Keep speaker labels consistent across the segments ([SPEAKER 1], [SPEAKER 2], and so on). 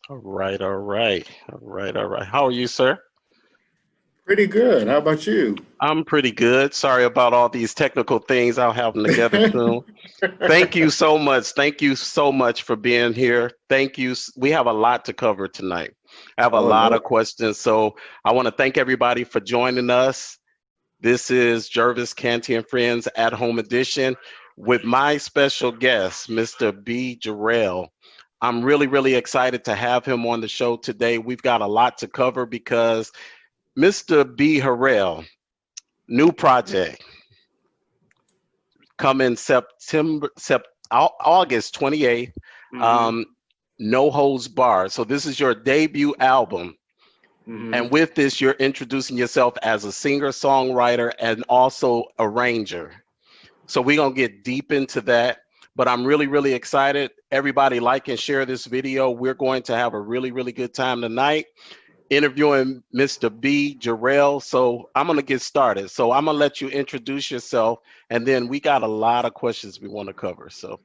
[SPEAKER 1] All right, all right, all right, all right. How are you, sir?
[SPEAKER 2] Pretty good. How about you?
[SPEAKER 1] I'm pretty good. Sorry about all these technical things. I'll have them together soon. Thank you so much. Thank you so much for being here. Thank you. We have a lot to cover tonight. I have a
[SPEAKER 2] Oh
[SPEAKER 1] lot
[SPEAKER 2] no.
[SPEAKER 1] of questions. So I want to thank everybody for joining us. This is Jervis Canty and Friends at Home Edition with my special guest, Mr. B. Jareal. I'm really, really excited to have him on the show today. We've got a lot to cover because Mr. B. Harrell, new project coming August 28th.
[SPEAKER 2] Hmm.
[SPEAKER 1] Um, No Holds Barred. So this is your debut album.
[SPEAKER 2] Hmm.
[SPEAKER 1] And with this, you're introducing yourself as a singer, songwriter, and also arranger. So we're gonna get deep into that. But I'm really, really excited. Everybody like and share this video. We're going to have a really, really good time tonight interviewing Mr. B. Jareal. So I'm gonna get started. So I'm gonna let you introduce yourself, and then we got a lot of questions we want to cover. So,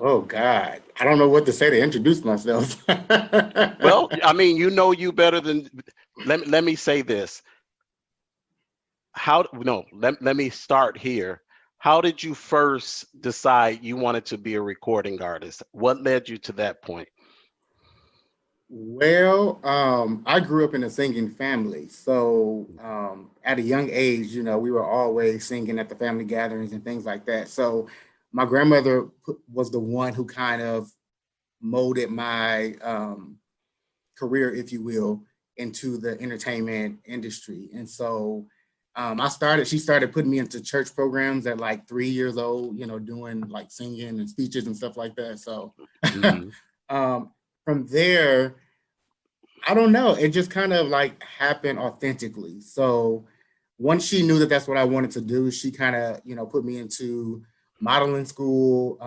[SPEAKER 2] Oh God. I don't know what to say to introduce myself.
[SPEAKER 1] well, I mean, you know you better than. Let me say this. How no? Let me start here. How did you first decide you wanted to be a recording artist? What led you to that point?
[SPEAKER 2] I grew up in a singing family. So at a young age, we were always singing at the family gatherings and things like that. So my grandmother was the one who kind of molded my career, if you will, into the entertainment industry. And so she started putting me into church programs at like 3 years old, doing like singing and speeches and stuff like that. So
[SPEAKER 1] Hmm.
[SPEAKER 2] um, from there, I don't know, it just kind of like happened authentically. So once she knew that that's what I wanted to do, she kind of, put me into modeling school.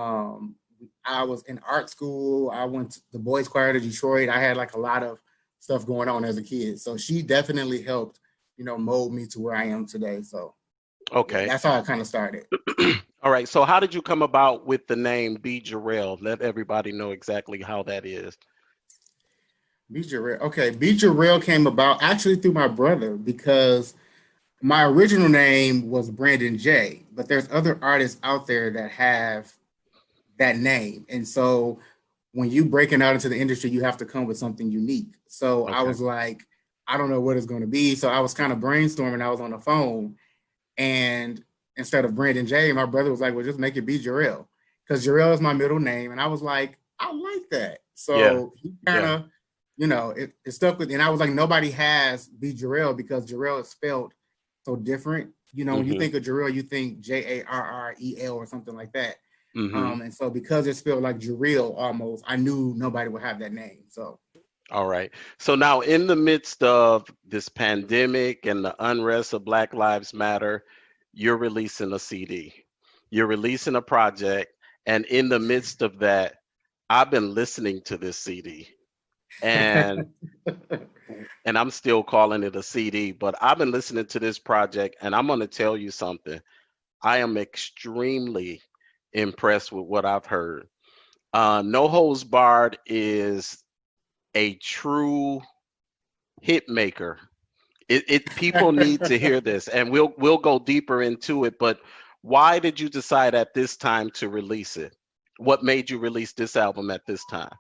[SPEAKER 2] I was in art school. I went to the boys choir to Detroit. I had like a lot of stuff going on as a kid. So she definitely helped, mold me to where I am today. So yeah,
[SPEAKER 1] Okay.
[SPEAKER 2] that's how it kind of started.
[SPEAKER 1] All right. So how did you come about with the name B. Jarrell? Let everybody know exactly how that is.
[SPEAKER 2] B Jarrell. Okay, B Jarrell came about actually through my brother because my original name was Brandon J, but there's other artists out there that have that name. And so when you breaking out into the industry, you have to come with something unique. So I
[SPEAKER 1] Okay.
[SPEAKER 2] was like, I don't know what it's going to be. So I was kind of brainstorming. I was on the phone, and instead of Brandon J, my brother was like, well, just make it be Jareal because Jareal is my middle name. And I was like, I like that.
[SPEAKER 1] Yeah.
[SPEAKER 2] So he kind
[SPEAKER 1] Yeah.
[SPEAKER 2] of, it stuck with, and I was like, nobody has be Jareal because Jareal is spelled so different. When you
[SPEAKER 1] Mm-hmm.
[SPEAKER 2] think of Jareal, you think Jarrel or something like that.
[SPEAKER 1] Mm-hmm.
[SPEAKER 2] And so because it's spelled like Jareal almost, I knew nobody would have that name. So
[SPEAKER 1] All right. So now, in the midst of this pandemic and the unrest of Black Lives Matter, you're releasing a CD. You're releasing a project, and in the midst of that, I've been listening to this CD, and I'm still calling it a CD, but I've been listening to this project, and I'm going to tell you something. I am extremely impressed with what I've heard. No Holds Barred is a true hit maker. It people need to hear this, and we'll go deeper into it. But why did you decide at this time to release it? What made you release this album at this time?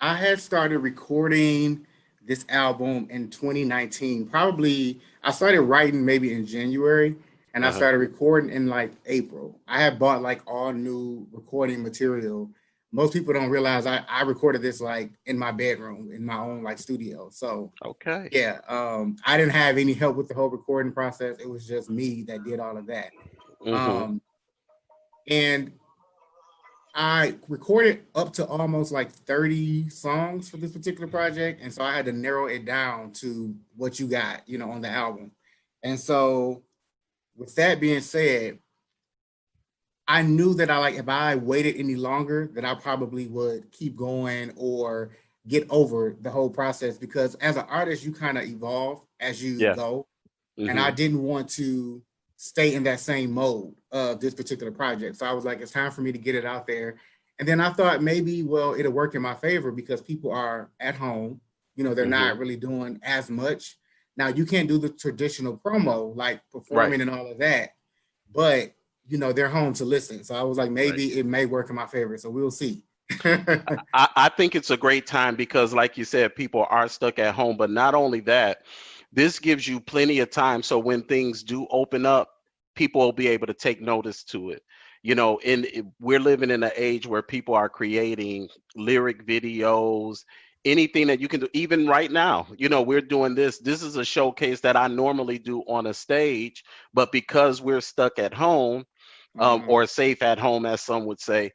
[SPEAKER 2] I had started recording this album in 2019. Probably I started writing maybe in January and I
[SPEAKER 1] Uh-huh.
[SPEAKER 2] started recording in like April. I had bought like all new recording material. Most people don't realize I recorded this like in my bedroom in my own like studio. So
[SPEAKER 1] Okay.
[SPEAKER 2] yeah, I didn't have any help with the whole recording process. It was just me that did all of that.
[SPEAKER 1] Mm-hmm.
[SPEAKER 2] Um, and I recorded up to almost like 30 songs for this particular project. And so I had to narrow it down to what you got, on the album. And so with that being said, I knew that if I waited any longer, that I probably would keep going or get over the whole process because as an artist, you kind of evolve as you
[SPEAKER 1] Yeah.
[SPEAKER 2] go. And I
[SPEAKER 1] Mm-hmm.
[SPEAKER 2] didn't want to stay in that same mode of this particular project. So I was like, it's time for me to get it out there. And then I thought maybe, well, it'll work in my favor because people are at home. They're
[SPEAKER 1] Hmm.
[SPEAKER 2] not really doing as much. Now, you can't do the traditional promo, like
[SPEAKER 1] Right.
[SPEAKER 2] performing and all of that, but, they're home to listen. So I was like,
[SPEAKER 1] Right.
[SPEAKER 2] maybe it may work in my favor. So we'll see.
[SPEAKER 1] I think it's a great time because, like you said, people are stuck at home. But not only that, this gives you plenty of time. So when things do open up, people will be able to take notice to it. We're living in an age where people are creating lyric videos, anything that you can do. Even right now, we're doing this. This is a showcase that I normally do on a stage, but because we're stuck at home,
[SPEAKER 2] Mhm.
[SPEAKER 1] or safe at home, as some would say,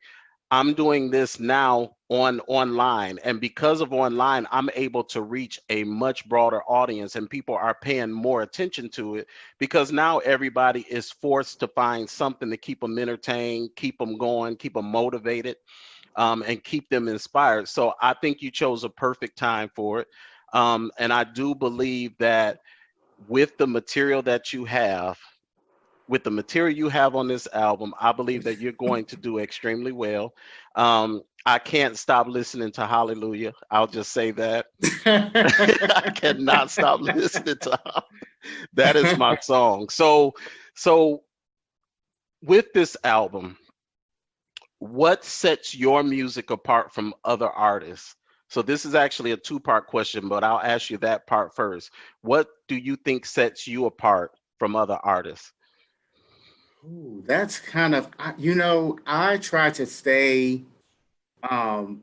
[SPEAKER 1] I'm doing this now online, and because of online, I'm able to reach a much broader audience, and people are paying more attention to it because now everybody is forced to find something to keep them entertained, keep them going, keep them motivated, and keep them inspired. So I think you chose a perfect time for it, and I do believe that with the material that you have with the material you have on this album, I believe that you're going to do extremely well. I can't stop listening to Hallelujah. I'll just say that. I cannot stop listening to that is my song. So with this album, what sets your music apart from other artists? So this is actually a two-part question, but I'll ask you that part first. What do you think sets you apart from other artists?
[SPEAKER 2] Ooh, that's kind of, I try to stay um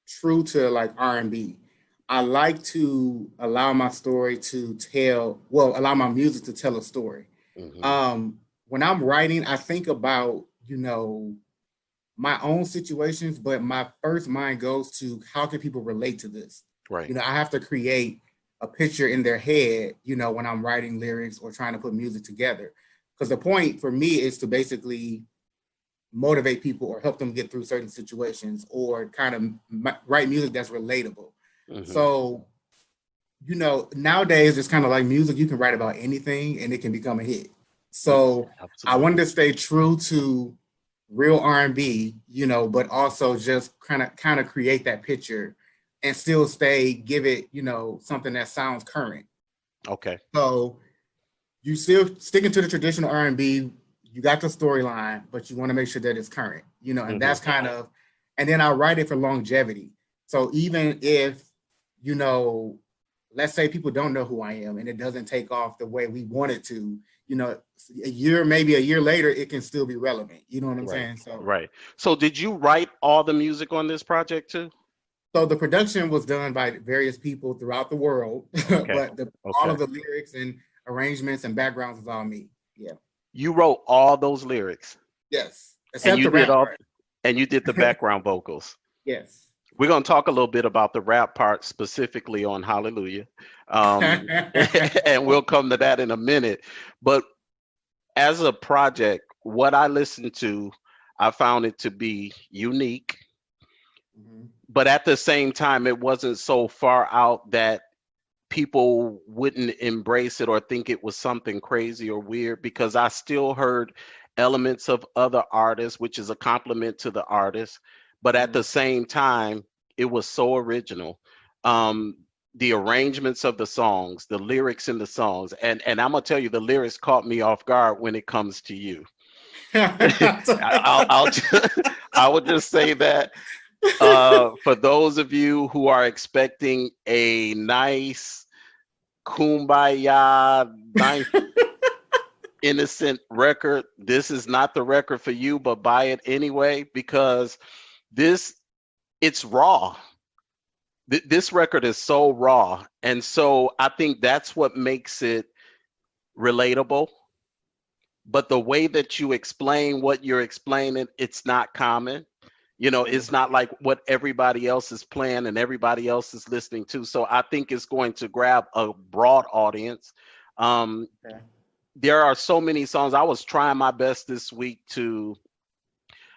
[SPEAKER 2] true to like R&B. I like to allow my music to tell a story.
[SPEAKER 1] Hmm.
[SPEAKER 2] When I'm writing, I think about, my own situations, but my first mind goes to how can people relate to this?
[SPEAKER 1] Right.
[SPEAKER 2] I have to create a picture in their head, when I'm writing lyrics or trying to put music together. Because the point for me is to basically motivate people or help them get through certain situations or kind of write music that's relatable.
[SPEAKER 1] Hmm.
[SPEAKER 2] So, nowadays it's kind of like music, you can write about anything and it can become a hit. So I wanted
[SPEAKER 1] Absolutely.
[SPEAKER 2] to stay true to real R&B, but also just kind of create that picture and still give it, something that sounds current.
[SPEAKER 1] Okay.
[SPEAKER 2] So you still sticking to the traditional R&B, you got the storyline, but you want to make sure that it's current, and
[SPEAKER 1] Hmm.
[SPEAKER 2] that's kind of, and then I write it for longevity. So even if, you know, let's say people don't know who I am and it doesn't take off the way we want it to, maybe a year later, it can still be relevant. You know what I'm
[SPEAKER 1] Right.
[SPEAKER 2] saying? So,
[SPEAKER 1] Right. So did you write all the music on this project too?
[SPEAKER 2] so the production was done by various people throughout the world,
[SPEAKER 1] Okay.
[SPEAKER 2] but all
[SPEAKER 1] Okay.
[SPEAKER 2] of the lyrics and arrangements and backgrounds is all me. Yeah.
[SPEAKER 1] You wrote all those lyrics
[SPEAKER 2] Yes.
[SPEAKER 1] and
[SPEAKER 2] Except
[SPEAKER 1] you
[SPEAKER 2] the
[SPEAKER 1] did
[SPEAKER 2] rap
[SPEAKER 1] all
[SPEAKER 2] part.
[SPEAKER 1] and you did the background vocals.
[SPEAKER 2] Yes.
[SPEAKER 1] We're going to talk a little bit about the rap part specifically on Hallelujah. Um, and we'll come to that in a minute. But as a project, what I listened to, I found it to be unique,
[SPEAKER 2] Mhm.
[SPEAKER 1] but at the same time, it wasn't so far out that people wouldn't embrace it or think it was something crazy or weird because I still heard elements of other artists, which is a compliment to the artist. But at the
[SPEAKER 2] Mhm.
[SPEAKER 1] same time, it was so original. Um, the arrangements of the songs, the lyrics in the songs, and I'm gonna tell you, the lyrics caught me off guard when it comes to you. I'll just, I would just say that for those of you who are expecting a nice kumbaya, nice innocent record, this is not the record for you, but buy it anyway because this it's raw. This record is so raw, and so I think that's what makes it relatable. But the way that you explain what you're explaining, it's not common.
[SPEAKER 2] Mhm.
[SPEAKER 1] It's not like what everybody else is playing and everybody else is listening to. So I think it's going to grab a broad audience. um,
[SPEAKER 2] Okay.
[SPEAKER 1] there are so many songs. I was trying my best this week to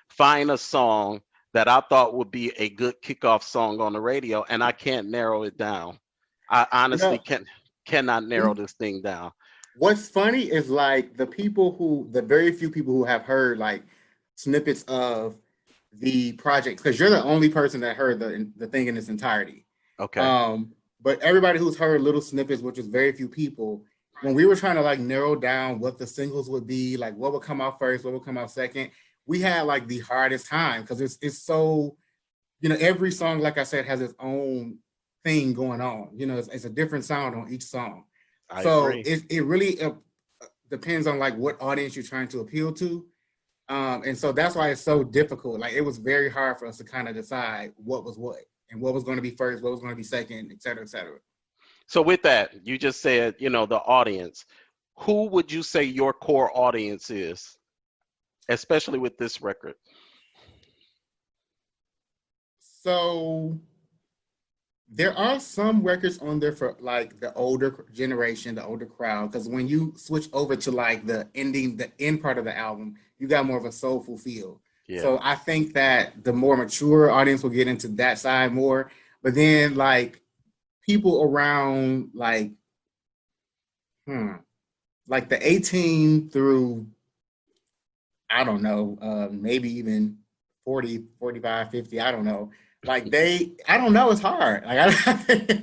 [SPEAKER 1] find a song that I thought would be a good kickoff song on the radio, and I can't narrow it down. I
[SPEAKER 2] You
[SPEAKER 1] honestly
[SPEAKER 2] know,
[SPEAKER 1] cannot narrow this thing down.
[SPEAKER 2] what's funny is like the very few people who have heard like snippets of the project because you're the only person that heard the thing in its entirety.
[SPEAKER 1] Okay.
[SPEAKER 2] But everybody who's heard little snippets, which is very few people, when we were trying to like narrow down what the singles would be, like what would come out first, what would come out second, we had like the hardest time because it's so, you know, every song, like I said, has its own thing going on. You know, it's a different sound on each song.
[SPEAKER 1] I
[SPEAKER 2] So
[SPEAKER 1] agree.
[SPEAKER 2] it really depends on like what audience you're trying to appeal to. And so that's why it's so difficult. Like it was very hard for us to kind of decide what was what and what was going to be first, what was going to be second, et cetera, et cetera.
[SPEAKER 1] So with that, you just said, you know, the audience. Who would you say your core audience is, especially with this record?
[SPEAKER 2] So there are some records on there for like the older generation, the older crowd, because when you switch over to like the end part of the album, you got more of a soulful feel.
[SPEAKER 1] Yeah.
[SPEAKER 2] So I think that the more mature audience will get into that side more. But then like people around like the 18 through I don't know, maybe even 40, 45, 50, I don't know. Like I don't know, it's hard. Like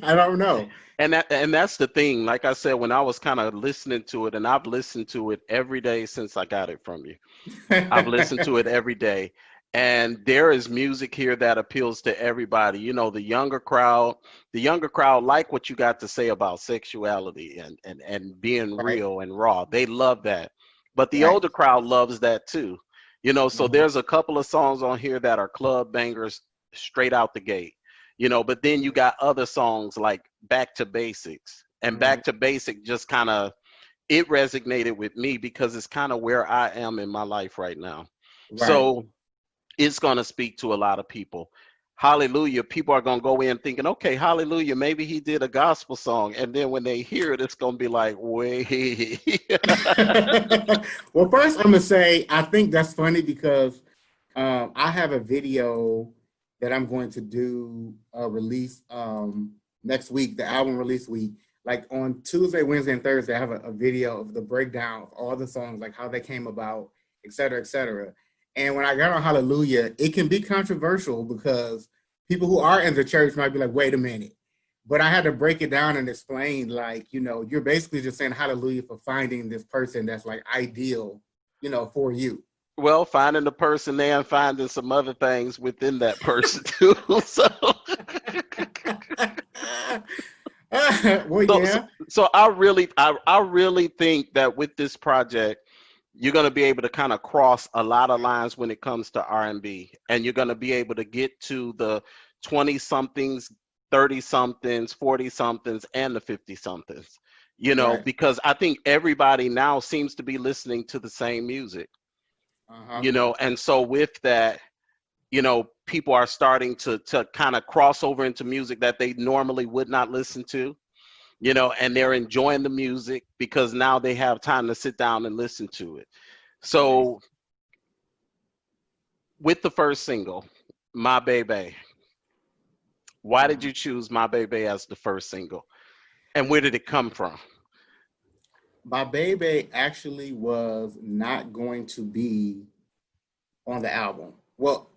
[SPEAKER 2] I don't know.
[SPEAKER 1] And that's the thing. Like I said, when I was kind of listening to it, and I've listened to it every day since I got it from you. I've listened to it every day. And there is music here that appeals to everybody. You know, the younger crowd like what you got to say about sexuality and being
[SPEAKER 2] Right,
[SPEAKER 1] real and raw. They love that. But the
[SPEAKER 2] right.
[SPEAKER 1] older crowd loves that too. You know, so
[SPEAKER 2] Mhm.
[SPEAKER 1] there's a couple of songs on here that are club bangers straight out the gate. You know, but then you got other songs like Back to Basics. And
[SPEAKER 2] Mhm.
[SPEAKER 1] Back to Basic just kind of it resonated with me because it's kind of where I am in my life right now.
[SPEAKER 2] Right.
[SPEAKER 1] So it's going to speak to a lot of people. Hallelujah. People are going to go in thinking, okay, hallelujah, maybe he did a gospel song. And then when they hear it, it's going to be like, wait.
[SPEAKER 2] Well, first I'm gonna say I think that's funny because I have a video that I'm going to do a release next week, the album release week. Like on Tuesday, Wednesday, and Thursday, I have a video of the breakdown of all the songs, like how they came about, et cetera, et cetera. And when I got on Hallelujah, it can be controversial because people who are in the church might be like, wait a minute. But I had to break it down and explain, like, you know, you're basically just saying hallelujah for finding this person that's like ideal, you know, for you.
[SPEAKER 1] Well, finding the person there and finding some other things within that person too. So,
[SPEAKER 2] Well,
[SPEAKER 1] so, so,
[SPEAKER 2] yeah.
[SPEAKER 1] so I really think that with this project, you're going to be able to kind of cross a lot of lines when it comes to R&B, and you're going to be able to get to the 20 somethings, 30 somethings, 40 somethings, and the 50 somethings. You know,
[SPEAKER 2] Right.
[SPEAKER 1] because I think everybody now seems to be listening to the same music.
[SPEAKER 2] Uh-huh.
[SPEAKER 1] You know, and so with that, you know, people are starting to kind of cross over into music that they normally would not listen to, you know, and they're enjoying the music because now they have time to sit down and listen to it.
[SPEAKER 2] Right.
[SPEAKER 1] So with the first single, My Bae Bae, why did
[SPEAKER 2] Uh-huh.
[SPEAKER 1] you choose My Bae Bae as the first single? And where did it come from?
[SPEAKER 2] My baby actually was not going to be on the album. Well,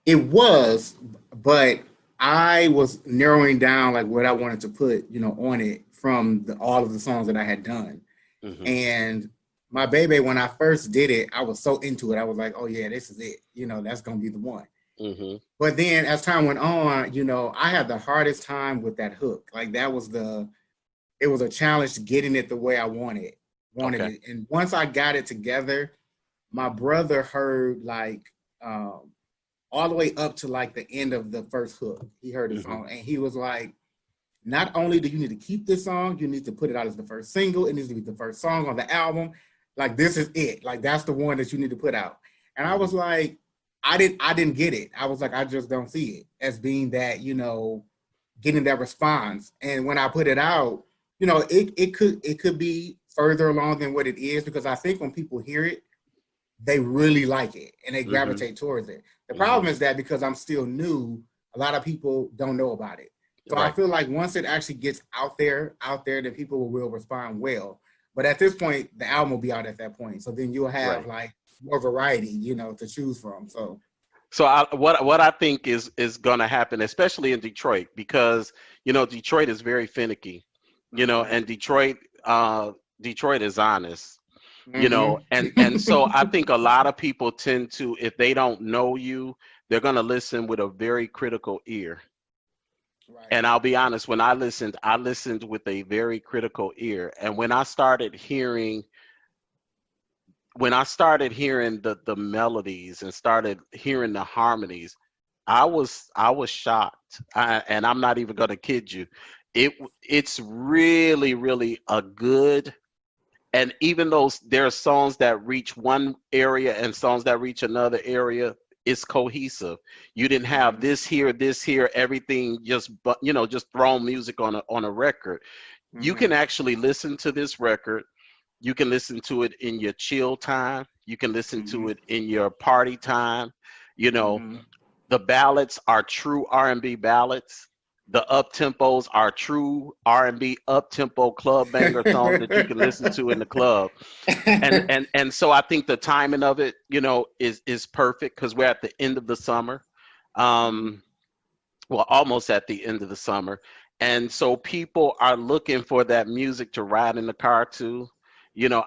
[SPEAKER 2] it was, but I was narrowing down like what I wanted to put, you know, on it from all of the songs that I had done.
[SPEAKER 1] Hmm.
[SPEAKER 2] And my baby, when I first did it, I was so into it. I was like, oh yeah, this is it. You know, that's gonna be the one.
[SPEAKER 1] Hmm.
[SPEAKER 2] But then as time went on, you know, I had the hardest time with that hook. Like it was a challenge getting it the way I wanted
[SPEAKER 1] Okay.
[SPEAKER 2] it. And once I got it together, my brother heard like um, all the way up to like the end of the first hook. He heard the
[SPEAKER 1] Hmm.
[SPEAKER 2] song and he was like, not only do you need to keep this song, you need to put it out as the first single. It needs to be the first song on the album. Like this is it. Like that's the one that you need to put out. And I
[SPEAKER 1] Hmm.
[SPEAKER 2] was like, I didn't get it. I was like, I just don't see it as being that, you know, getting that response. And when I put it out, you know, it could be further along than what it is because I think when people hear it, they really like it and they
[SPEAKER 1] Hmm.
[SPEAKER 2] gravitate towards it. The
[SPEAKER 1] Hmm.
[SPEAKER 2] problem is that because I'm still new, a lot of people don't know about it. So I
[SPEAKER 1] Right.
[SPEAKER 2] feel like once it actually gets out there, then people will respond well. But at this point, the album will be out at that point. So then you'll have
[SPEAKER 1] Right.
[SPEAKER 2] like more variety, you know, to choose from. So
[SPEAKER 1] So what I think is going to happen, especially in Detroit, because Detroit is very finicky,
[SPEAKER 2] Mm-hmm.
[SPEAKER 1] and Detroit is honest, and so I
[SPEAKER 2] Mm-hmm.
[SPEAKER 1] think a lot of people tend to, if they don't know you, they're going to listen with a very critical ear.
[SPEAKER 2] Right.
[SPEAKER 1] And I'll be honest, when I listened with a very critical ear, and when I started hearing the melodies and started hearing the harmonies, I was shocked. And I'm not even gonna kid you. It's really, really a good. And even though there are songs that reach one area and songs that reach another area, it's cohesive. You didn't have
[SPEAKER 2] Mm-hmm.
[SPEAKER 1] this here, everything just, but just thrown music on a record. You
[SPEAKER 2] Mm-hmm.
[SPEAKER 1] can actually listen to this record. You can listen to it in your chill time. You can listen to
[SPEAKER 2] Mm-hmm.
[SPEAKER 1] it in your party time. You know,
[SPEAKER 2] Mm-hmm.
[SPEAKER 1] the ballads are true R&B ballads. The up tempos are true R&B up tempo club banger songs that you can listen to in the club. And so I think the timing of it, is perfect because we're at the end of the summer.
[SPEAKER 2] Mm-hmm.
[SPEAKER 1] Um, well, almost at the end of the summer. And so people are looking for that music to ride in the car to.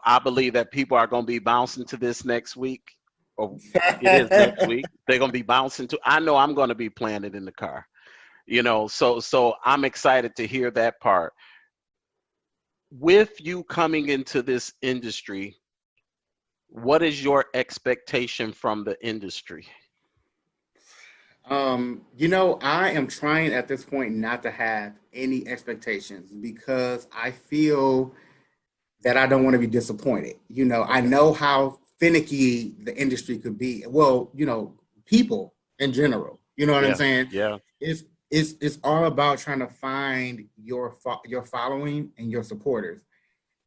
[SPEAKER 1] I believe that people are going to be bouncing to this next week, or it is next week. They're going to be bouncing to. I know I'm going to be playing it in the car. So I'm excited to hear that part. With you coming into this industry, what is your expectation from the industry?
[SPEAKER 2] I am trying at this point not to have any expectations because I feel that I don't want to be disappointed. I
[SPEAKER 1] Okay.
[SPEAKER 2] know how finicky the industry could be. Well, people in general. You know what I'm
[SPEAKER 1] Yeah.
[SPEAKER 2] saying?
[SPEAKER 1] Yeah.
[SPEAKER 2] It's all about trying to find your following and your supporters,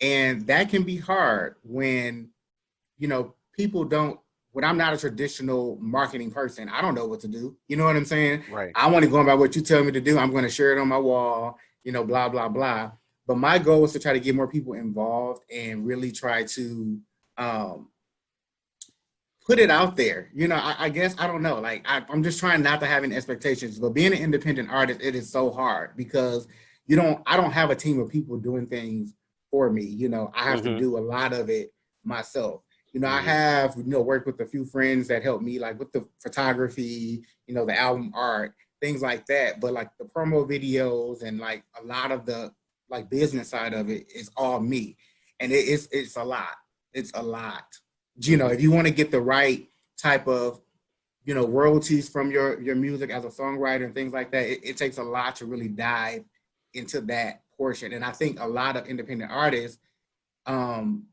[SPEAKER 2] and that can be hard when people don't. When I'm not a traditional marketing person, I don't know what to do. You know what I'm saying?
[SPEAKER 1] Right.
[SPEAKER 2] I want to go about what you tell me to do. I'm going to share it on my wall. Blah blah blah. But my goal is to try to get more people involved and really try to um, put it out there. I guess I don't know. Like I'm just trying not to have any expectations. But being an independent artist, it is so hard because I don't have a team of people doing things for me. I have to
[SPEAKER 1] Mhm.
[SPEAKER 2] do a lot of it myself. I
[SPEAKER 1] Mhm.
[SPEAKER 2] have worked with a few friends that help me like with the photography, the album art, things like that. But like the promo videos and like a lot of the like business side of it is all me, and it's a lot. It's a lot.
[SPEAKER 1] Mhm.
[SPEAKER 2] If you want to get the right type of royalties from your music as a songwriter and things like that, it takes a lot to really dive into that portion. And I think a lot of independent artists, um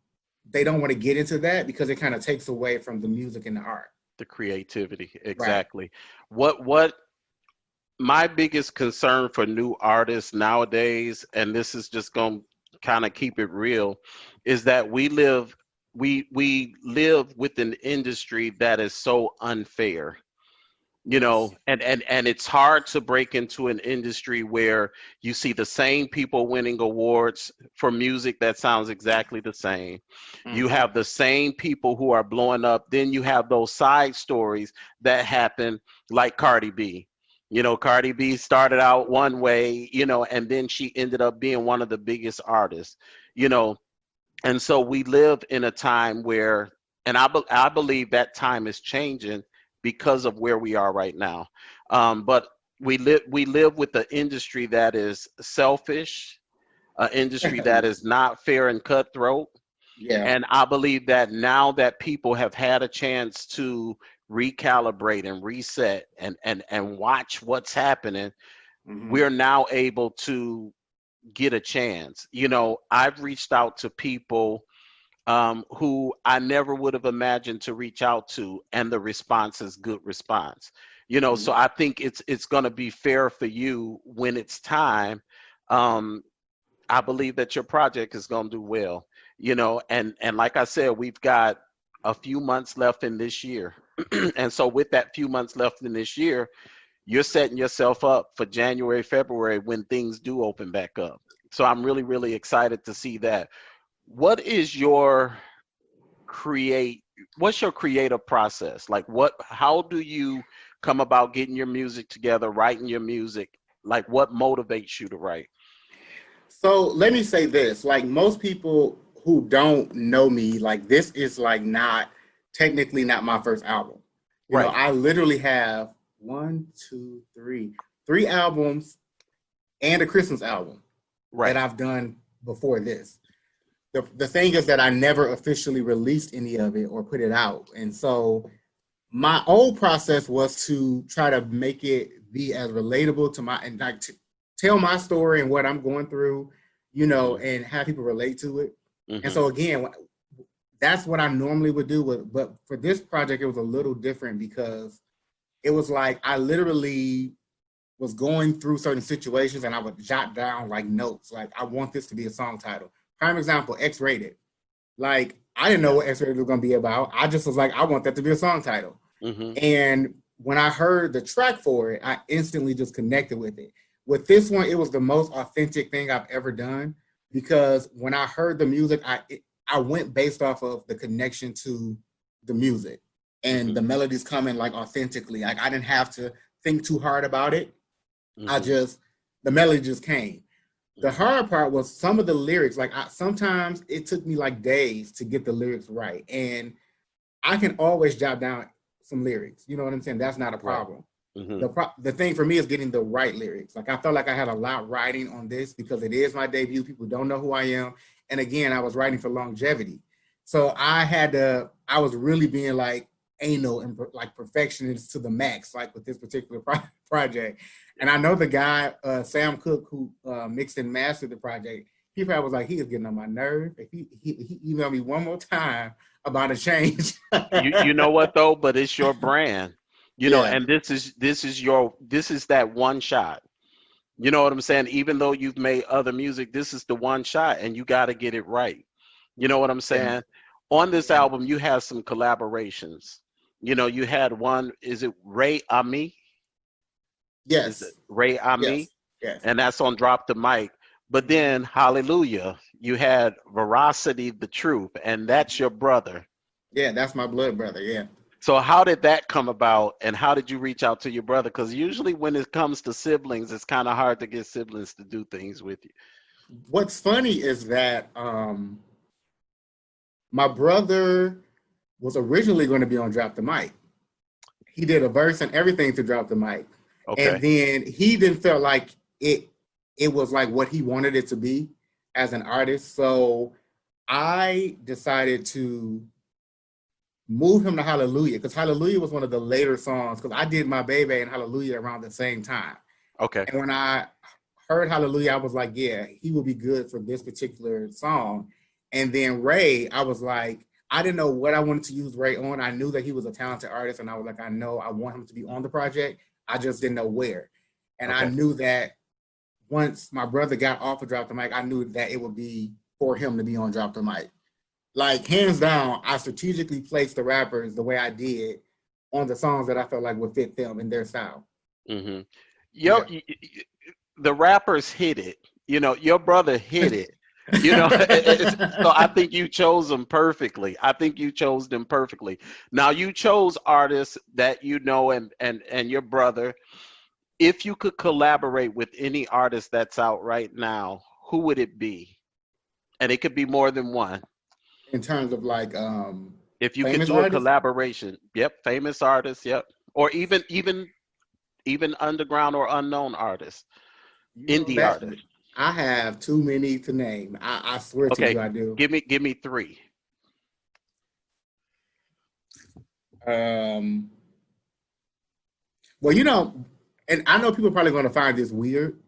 [SPEAKER 2] they don't want to get into that because it kind of takes away from the music and the art.
[SPEAKER 1] The creativity,
[SPEAKER 2] Right.
[SPEAKER 1] exactly. What my biggest concern for new artists nowadays, and this is just going to kind of keep it real, is that we live with an industry that is so unfair.
[SPEAKER 2] Yes.
[SPEAKER 1] And it's hard to break into an industry where you see the same people winning awards for music that sounds exactly the same. You
[SPEAKER 2] Mm-hmm.
[SPEAKER 1] have the same people who are blowing up. Then you have those side stories that happen, like Cardi B. Cardi B started out one way, and then she ended up being one of the biggest artists. you know and so we live in a time where, and I believe that time is changing because of where we are right now. But we live with an industry that is selfish, an industry that is not fair and cutthroat.
[SPEAKER 2] Yeah.
[SPEAKER 1] And I believe that now that people have had a chance to recalibrate and reset and watch what's happening,
[SPEAKER 2] Mm-hmm.
[SPEAKER 1] we're now able to get a chance. I've reached out to people who I never would have imagined to reach out to, and the response is good response. So
[SPEAKER 2] Mm-hmm.
[SPEAKER 1] I think it's going to be fair for you when it's time. Um, I believe that your project is going to do well. And like I said, we've got a few months left in this year, and so with that few months left in this year, you're setting yourself up for January, February when things do open back up. So I'm really, really excited to see that. What is your what's your creative process? Like how do you come about getting your music together, writing your music? Like what motivates you to write?
[SPEAKER 2] So let me say this, like most people who don't know me, like this is like not technically not my first album. You know,
[SPEAKER 1] Right,
[SPEAKER 2] I literally have three albums and a Christmas album that
[SPEAKER 1] right.
[SPEAKER 2] I've done before this. The thing is that I never officially released any of it or put it out. And so my old process was to try to make it be as relatable to my and like to tell my story and what I'm going through, you know,
[SPEAKER 1] Hmm.
[SPEAKER 2] and have people relate to it. And
[SPEAKER 1] Hmm.
[SPEAKER 2] so again, that's what I normally would do. But for this project, it was a little different because it was like I literally was going through certain situations and I would jot down like notes, like I want this to be a song title. Prime example, X Rated. Like I didn't know
[SPEAKER 1] Yeah.
[SPEAKER 2] what X Rated was going to be about. I just was like, I want that to be a song title.
[SPEAKER 1] Hmm.
[SPEAKER 2] And when I heard the track for it, I instantly just connected with it. With this one, it was the most authentic thing I've ever done because when I heard the music, I went based off of the connection to the music and
[SPEAKER 1] Hmm.
[SPEAKER 2] the melodies coming like authentically. Like I didn't have to think too hard about it. I
[SPEAKER 1] Hmm.
[SPEAKER 2] just the melody just came. The
[SPEAKER 1] Hmm.
[SPEAKER 2] hard part was some of the lyrics. Like sometimes it took me like days to get the lyrics right, and I can always jot down some lyrics. You know what I'm saying? That's not a
[SPEAKER 1] Right.
[SPEAKER 2] problem.
[SPEAKER 1] Hmm.
[SPEAKER 2] The thing for me is getting the right lyrics. Like I felt like I had a lot writing on this because it is my debut. People don't know who I am, and again, I was writing for longevity, so I was really being like anal and like perfectionist to the max, like with this particular project. And I know the guy Sam Cook who mixed and mastered the project. He probably was like, he is getting on my nerve. If he emailed me one more time about a change.
[SPEAKER 1] You know what though? But it's your brand.
[SPEAKER 2] Yeah,
[SPEAKER 1] And this is that one shot. You know what I'm saying? Even though you've made other music, this is the one shot and you got to get it right. You know what I'm
[SPEAKER 2] yeah,
[SPEAKER 1] saying? On this
[SPEAKER 2] yeah.
[SPEAKER 1] album, you have some collaborations. You had one, is it Ray Ami? Is it
[SPEAKER 2] Yes,
[SPEAKER 1] Ray Ami?
[SPEAKER 2] yes, yes,
[SPEAKER 1] And that's on Drop the Mic. But then, Hallelujah, you had Veracity the Truth, and that's your brother.
[SPEAKER 2] yeah. That's my blood brother. Yeah.
[SPEAKER 1] So how did that come about, and how did you reach out to your brother? Because usually when it comes to siblings, it's kind of hard to get siblings to do things with you.
[SPEAKER 2] What's funny is that my brother was originally going to be on Drop the Mic. He did a verse and everything to Drop the Mic, and
[SPEAKER 1] Okay.
[SPEAKER 2] then he didn't feel like it. It was like what he wanted it to be as an artist. So I decided to move him to Hallelujah because Hallelujah was one of the later songs because I did my Bae Bae and Hallelujah around the same time.
[SPEAKER 1] Okay.
[SPEAKER 2] And when I heard Hallelujah, I was like, yeah, he will be good for this particular song. And then Ray, I was like, I didn't know what I wanted to use Ray on. I knew that he was a talented artist, and I was like, I know I want him to be on the project. I just didn't know where. And I
[SPEAKER 1] Okay.
[SPEAKER 2] knew that once my brother got off of Drop the Mic, I knew that it would be for him to be on Drop the Mic. Like hands down, I strategically placed the rappers the way I did on the songs that I felt like would fit them in their style.
[SPEAKER 1] Hmm. Yo,
[SPEAKER 2] Yeah.
[SPEAKER 1] the rappers hit it. Your brother hit it. So I think you chose them perfectly. I think you chose them perfectly. Now you chose artists that and your brother. If you could collaborate with any artist that's out right now, who would it be? And it could be more than one.
[SPEAKER 2] In terms of like
[SPEAKER 1] If you could
[SPEAKER 2] famous
[SPEAKER 1] do a
[SPEAKER 2] artists,
[SPEAKER 1] collaboration, yep, famous artists, yep, or even underground or unknown artists,
[SPEAKER 2] you know
[SPEAKER 1] indie
[SPEAKER 2] that
[SPEAKER 1] artists.
[SPEAKER 2] I have too many to name. I swear to
[SPEAKER 1] Okay,
[SPEAKER 2] you, I do.
[SPEAKER 1] give me three.
[SPEAKER 2] Um, well, you know, and I know people are probably going to find this weird,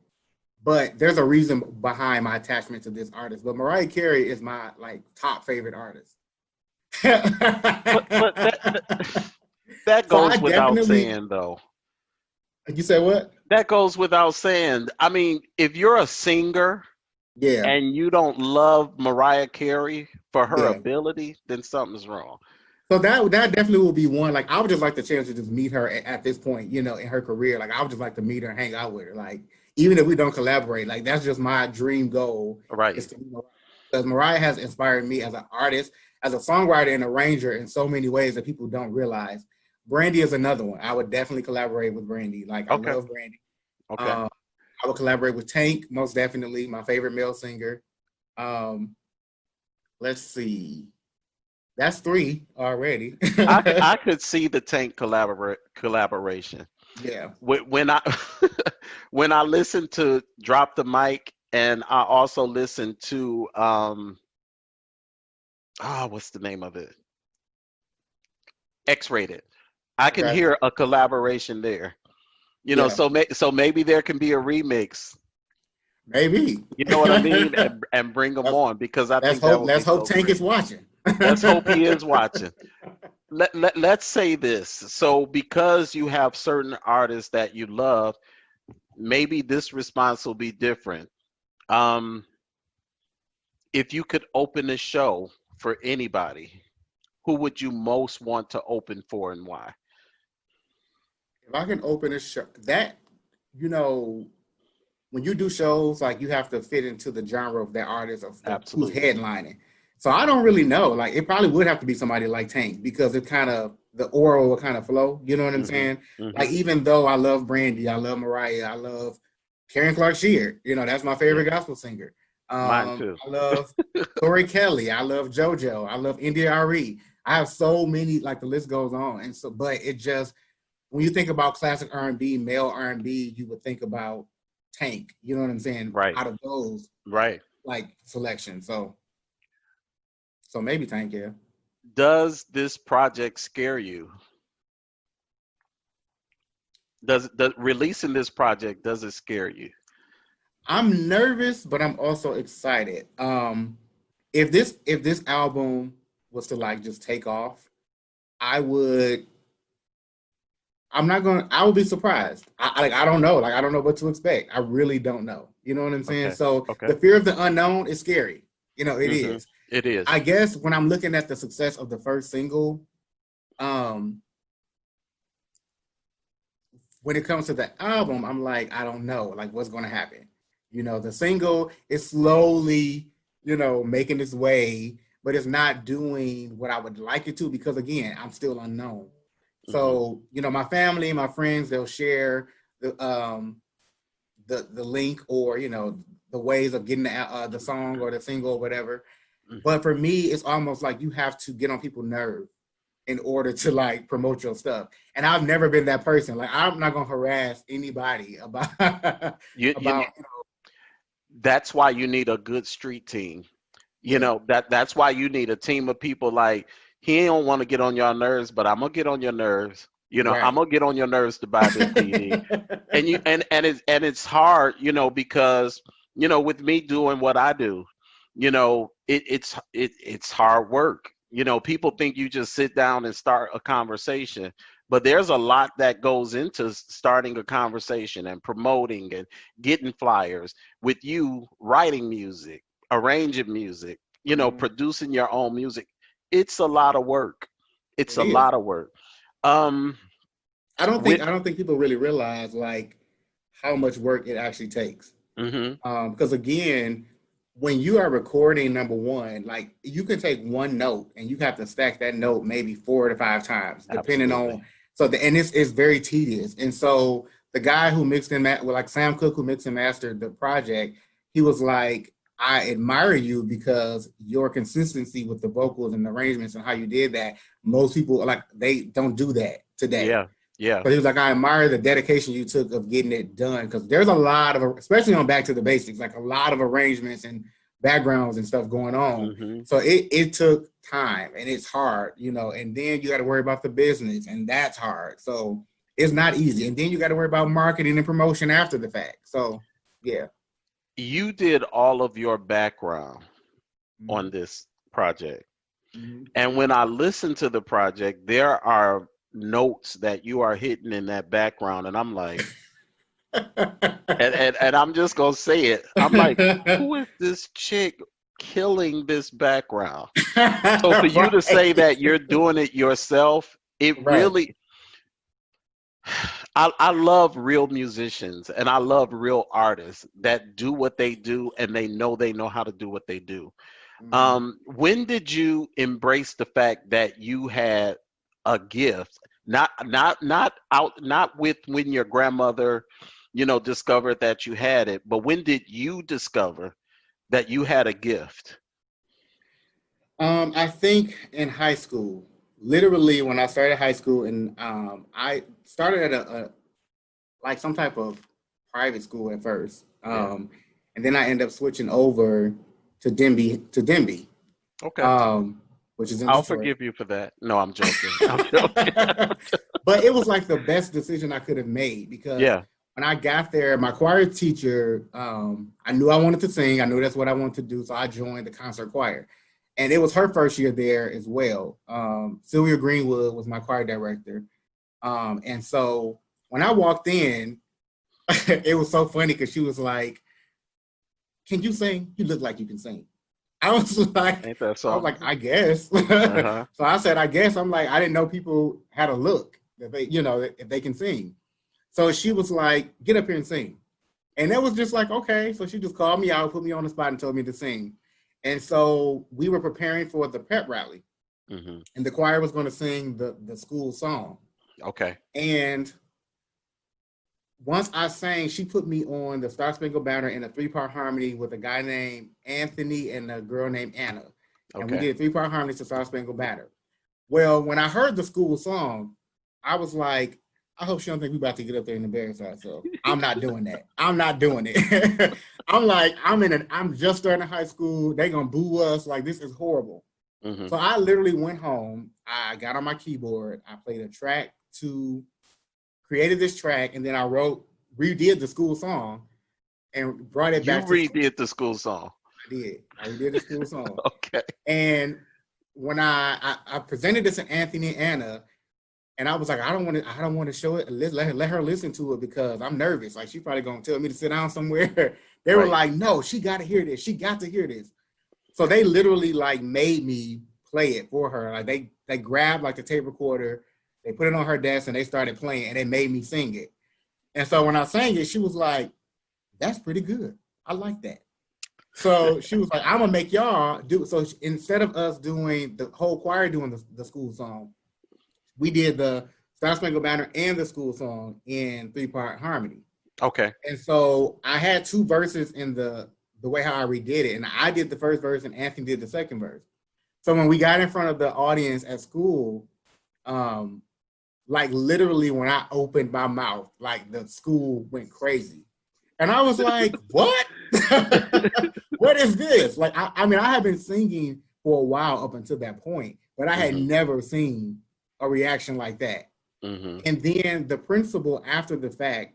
[SPEAKER 2] but there's a reason behind my attachment to this artist. But Mariah Carey is my like top favorite artist. So
[SPEAKER 1] But that
[SPEAKER 2] I
[SPEAKER 1] goes without
[SPEAKER 2] definitely.
[SPEAKER 1] saying, though.
[SPEAKER 2] You say what?
[SPEAKER 1] That goes without saying. I mean, if you're a singer
[SPEAKER 2] Yeah,
[SPEAKER 1] and you don't love Mariah Carey for her
[SPEAKER 2] yeah.
[SPEAKER 1] ability, then something's wrong.
[SPEAKER 2] So that definitely will be one. Like I would just like the chance to just meet her at this point, you know, in her career. Like I would just like to meet her and hang out with her. Like even if we don't collaborate, like that's just my dream goal
[SPEAKER 1] Right.
[SPEAKER 2] is to meet Mariah. Because Mariah has inspired me as an artist, as a songwriter and arranger in so many ways that people don't realize. Brandy is another one. I would definitely collaborate with Brandy. Like I
[SPEAKER 1] Okay.
[SPEAKER 2] love Brandy.
[SPEAKER 1] Okay.
[SPEAKER 2] Um, I would collaborate with Tank, most definitely, my favorite male singer. Um, let's see. That's three already.
[SPEAKER 1] I could see the Tank collaboration.
[SPEAKER 2] Yeah.
[SPEAKER 1] When I when I listen to Drop the Mic, and I also listen to what's the name of it? X-Rated. I can
[SPEAKER 2] Okay.
[SPEAKER 1] hear a collaboration there.
[SPEAKER 2] Yeah.
[SPEAKER 1] So maybe there can be a remix.
[SPEAKER 2] Maybe.
[SPEAKER 1] You know what I mean? And bring them on, because I
[SPEAKER 2] let's
[SPEAKER 1] think that
[SPEAKER 2] hope.
[SPEAKER 1] would be
[SPEAKER 2] Let's hope
[SPEAKER 1] so
[SPEAKER 2] Tank is
[SPEAKER 1] great.
[SPEAKER 2] watching.
[SPEAKER 1] Let's hope he is watching. Let's say this. So because you have certain artists that you love, maybe this response will be different. Um, if you could open a show for anybody, who would you most want to open for and why?
[SPEAKER 2] If I can open a show, that you know, when you do shows, like you have to fit into the genre of that artist of who's
[SPEAKER 1] Absolutely.
[SPEAKER 2] headlining. So I don't really know. Like it probably would have to be somebody like Tank because it kind of the oral will kind of flow. You know what I'm
[SPEAKER 1] Hmm.
[SPEAKER 2] saying? Like
[SPEAKER 1] Hmm.
[SPEAKER 2] even though I love Brandy, I love Mariah, I love Karen Clark Sheard. You know that's my
[SPEAKER 1] Yeah,
[SPEAKER 2] favorite gospel singer.
[SPEAKER 1] mine too.
[SPEAKER 2] I love Tori Kelly. I love JoJo. I love India Ari. I have so many. Like the list goes on. And so, but it just when you think about classic R&B, male R&B, you would think about Tank. You know what I'm saying?
[SPEAKER 1] Right,
[SPEAKER 2] Out of those
[SPEAKER 1] right.
[SPEAKER 2] like selections, so maybe Tank. Yeah,
[SPEAKER 1] Does this project scare you? Does releasing this project, does it scare you?
[SPEAKER 2] I'm nervous, but I'm also excited. If this album was to like just take off, I would. I'm not gonna. I would be surprised. I don't know. Like I don't know what to expect. I really don't know. You know what I'm saying?
[SPEAKER 1] Okay,
[SPEAKER 2] So
[SPEAKER 1] okay.
[SPEAKER 2] the fear of the unknown is scary. You know it
[SPEAKER 1] Hmm.
[SPEAKER 2] is.
[SPEAKER 1] It is.
[SPEAKER 2] I guess when I'm looking at the success of the first single, um, when it comes to the album, I'm like, I don't know, like what's going to happen. You know, the single is slowly, making its way, but it's not doing what I would like it to because again, I'm still unknown.
[SPEAKER 1] Hmm.
[SPEAKER 2] So, my family, my friends, they'll share the link or the ways of getting the song or the single or whatever.
[SPEAKER 1] Hmm.
[SPEAKER 2] But for me, it's almost like you have to get on people's nerve in order to like promote your stuff. And I've never been that person. Like I'm not gonna harass anybody about
[SPEAKER 1] You
[SPEAKER 2] about
[SPEAKER 1] need, that's why you need a good street team.
[SPEAKER 2] yeah,
[SPEAKER 1] That's why you need a team of people. Like, he don't want to get on your nerves, but I'm gonna get on your nerves. I'm
[SPEAKER 2] right.
[SPEAKER 1] gonna get on your nerves to buy this CD. And you and it's hard, because with me doing what I do, it's hard work. People think you just sit down and start a conversation, but there's a lot that goes into starting a conversation and promoting and getting flyers, with you writing music, arranging music,
[SPEAKER 2] Mhm.
[SPEAKER 1] producing your own music. It's a lot of work. It's
[SPEAKER 2] It
[SPEAKER 1] a
[SPEAKER 2] is.
[SPEAKER 1] lot of work. Um,
[SPEAKER 2] I don't think
[SPEAKER 1] with
[SPEAKER 2] I don't think people really realize like how much work it actually takes.
[SPEAKER 1] hmm
[SPEAKER 2] Because again, when you are recording number one, like you can take one note and you have to stack that note maybe 4 to 5 times, depending
[SPEAKER 1] absolutely.
[SPEAKER 2] on and it's very tedious. And so the guy who mixed and well, like Sam Cooke, who mixed and mastered the project, he was like, I admire you because your consistency with the vocals and the arrangements and how you did that. Most people like they don't do that today.
[SPEAKER 1] Yeah, yeah.
[SPEAKER 2] But he was like, I admire the dedication you took of getting it done because there's a lot of, especially on Back to the Basics, like a lot of arrangements and backgrounds and stuff going on.
[SPEAKER 1] Hmm.
[SPEAKER 2] So it took time and it's hard, and then you got to worry about the business and that's hard. So it's not easy. And then you got to worry about marketing and promotion after the fact. So yeah.
[SPEAKER 1] You did all of your background
[SPEAKER 2] Mm-hmm.
[SPEAKER 1] on this project.
[SPEAKER 2] Mm-hmm.
[SPEAKER 1] And when I listen to the project, there are notes that you are hitting in that background. And I'm like, and I'm just going to say it. I'm like, who is this chick killing this background? So for you to say
[SPEAKER 2] Right.
[SPEAKER 1] that you're doing it yourself, it
[SPEAKER 2] Right.
[SPEAKER 1] really, I love real musicians and I love real artists that do what they do and they know how to do what they do.
[SPEAKER 2] Mhm.
[SPEAKER 1] When did you embrace the fact that you had a gift? Not with when your grandmother, discovered that you had it, but when did you discover that you had a gift?
[SPEAKER 2] I think in high school, literally when I started high school, and I started at a like some type of private school at first,
[SPEAKER 1] Yeah.
[SPEAKER 2] and then I ended up switching over to Denby,
[SPEAKER 1] Okay.
[SPEAKER 2] um, which is in
[SPEAKER 1] I'll
[SPEAKER 2] Detroit.
[SPEAKER 1] forgive you for that. No, I'm joking. I'm joking.
[SPEAKER 2] But it was like the best decision I could have made because
[SPEAKER 1] Yeah.
[SPEAKER 2] when I got there, my choir teacher, I knew I wanted to sing. I knew that's what I wanted to do. So I joined the concert choir. And it was her first year there as well. Sylvia Greenwood was my choir director. And so when I walked in, it was so funny because she was like, "Can you sing? You look like you can sing." I was like,
[SPEAKER 1] Ain't that
[SPEAKER 2] I was
[SPEAKER 1] something?
[SPEAKER 2] like, I guess.
[SPEAKER 1] Uh-huh.
[SPEAKER 2] So I said, I guess. I'm like, I didn't know people had a look that they, if they can sing. So she was like, get up here and sing. And that was just like, okay. So she just called me out, put me on the spot, and told me to sing. And so we were preparing for the pep rally,
[SPEAKER 1] Hmm.
[SPEAKER 2] and the choir was going to sing the school song.
[SPEAKER 1] Okay.
[SPEAKER 2] And once I sang, she put me on the Star Spangled Banner in a three-part harmony with a guy named Anthony and a girl named Anna. And we
[SPEAKER 1] Okay.
[SPEAKER 2] did three-part harmonies to Star Spangled Banner. Well, when I heard the school song, I was like, I hope she don't think we about to get up there and embarrass ourselves. I'm not doing that. I'm not doing it. I'm like, I'm just starting high school. They gonna boo us. Like, this is horrible.
[SPEAKER 1] Hmm.
[SPEAKER 2] So I literally went home. I got on my keyboard. I played a track to created this track, and then redid the school song and brought it
[SPEAKER 1] You
[SPEAKER 2] back to school.
[SPEAKER 1] redid the school song.
[SPEAKER 2] I did. I redid the school song.
[SPEAKER 1] Okay.
[SPEAKER 2] And when I presented this to Anthony and Anna, and I was like, I don't want to show it. Let her listen to it because I'm nervous. Like, she's probably gonna tell me to sit down somewhere. They were
[SPEAKER 1] Right.
[SPEAKER 2] like, no, she got to hear this. She got to hear this. So they literally like made me play it for her. Like they grabbed like the tape recorder, they put it on her desk, and they started playing, and they made me sing it. And so when I sang it, she was like, "That's pretty good. I like that." So she was like, "I'm gonna make y'all do." So instead of us doing the whole choir doing the school song, we did the Star Spangled Banner and the school song in three-part harmony.
[SPEAKER 1] Okay.
[SPEAKER 2] And so I had two verses in the way how I redid it, and I did the first verse, and Anthony did the second verse. So when we got in front of the audience at school, um, like literally when I opened my mouth, like the school went crazy. And I was like, what? What is this? Like, I mean, I had been singing for a while up until that point, but I had
[SPEAKER 1] Hmm.
[SPEAKER 2] never seen a reaction like that.
[SPEAKER 1] Hmm.
[SPEAKER 2] And then the principal, after the fact,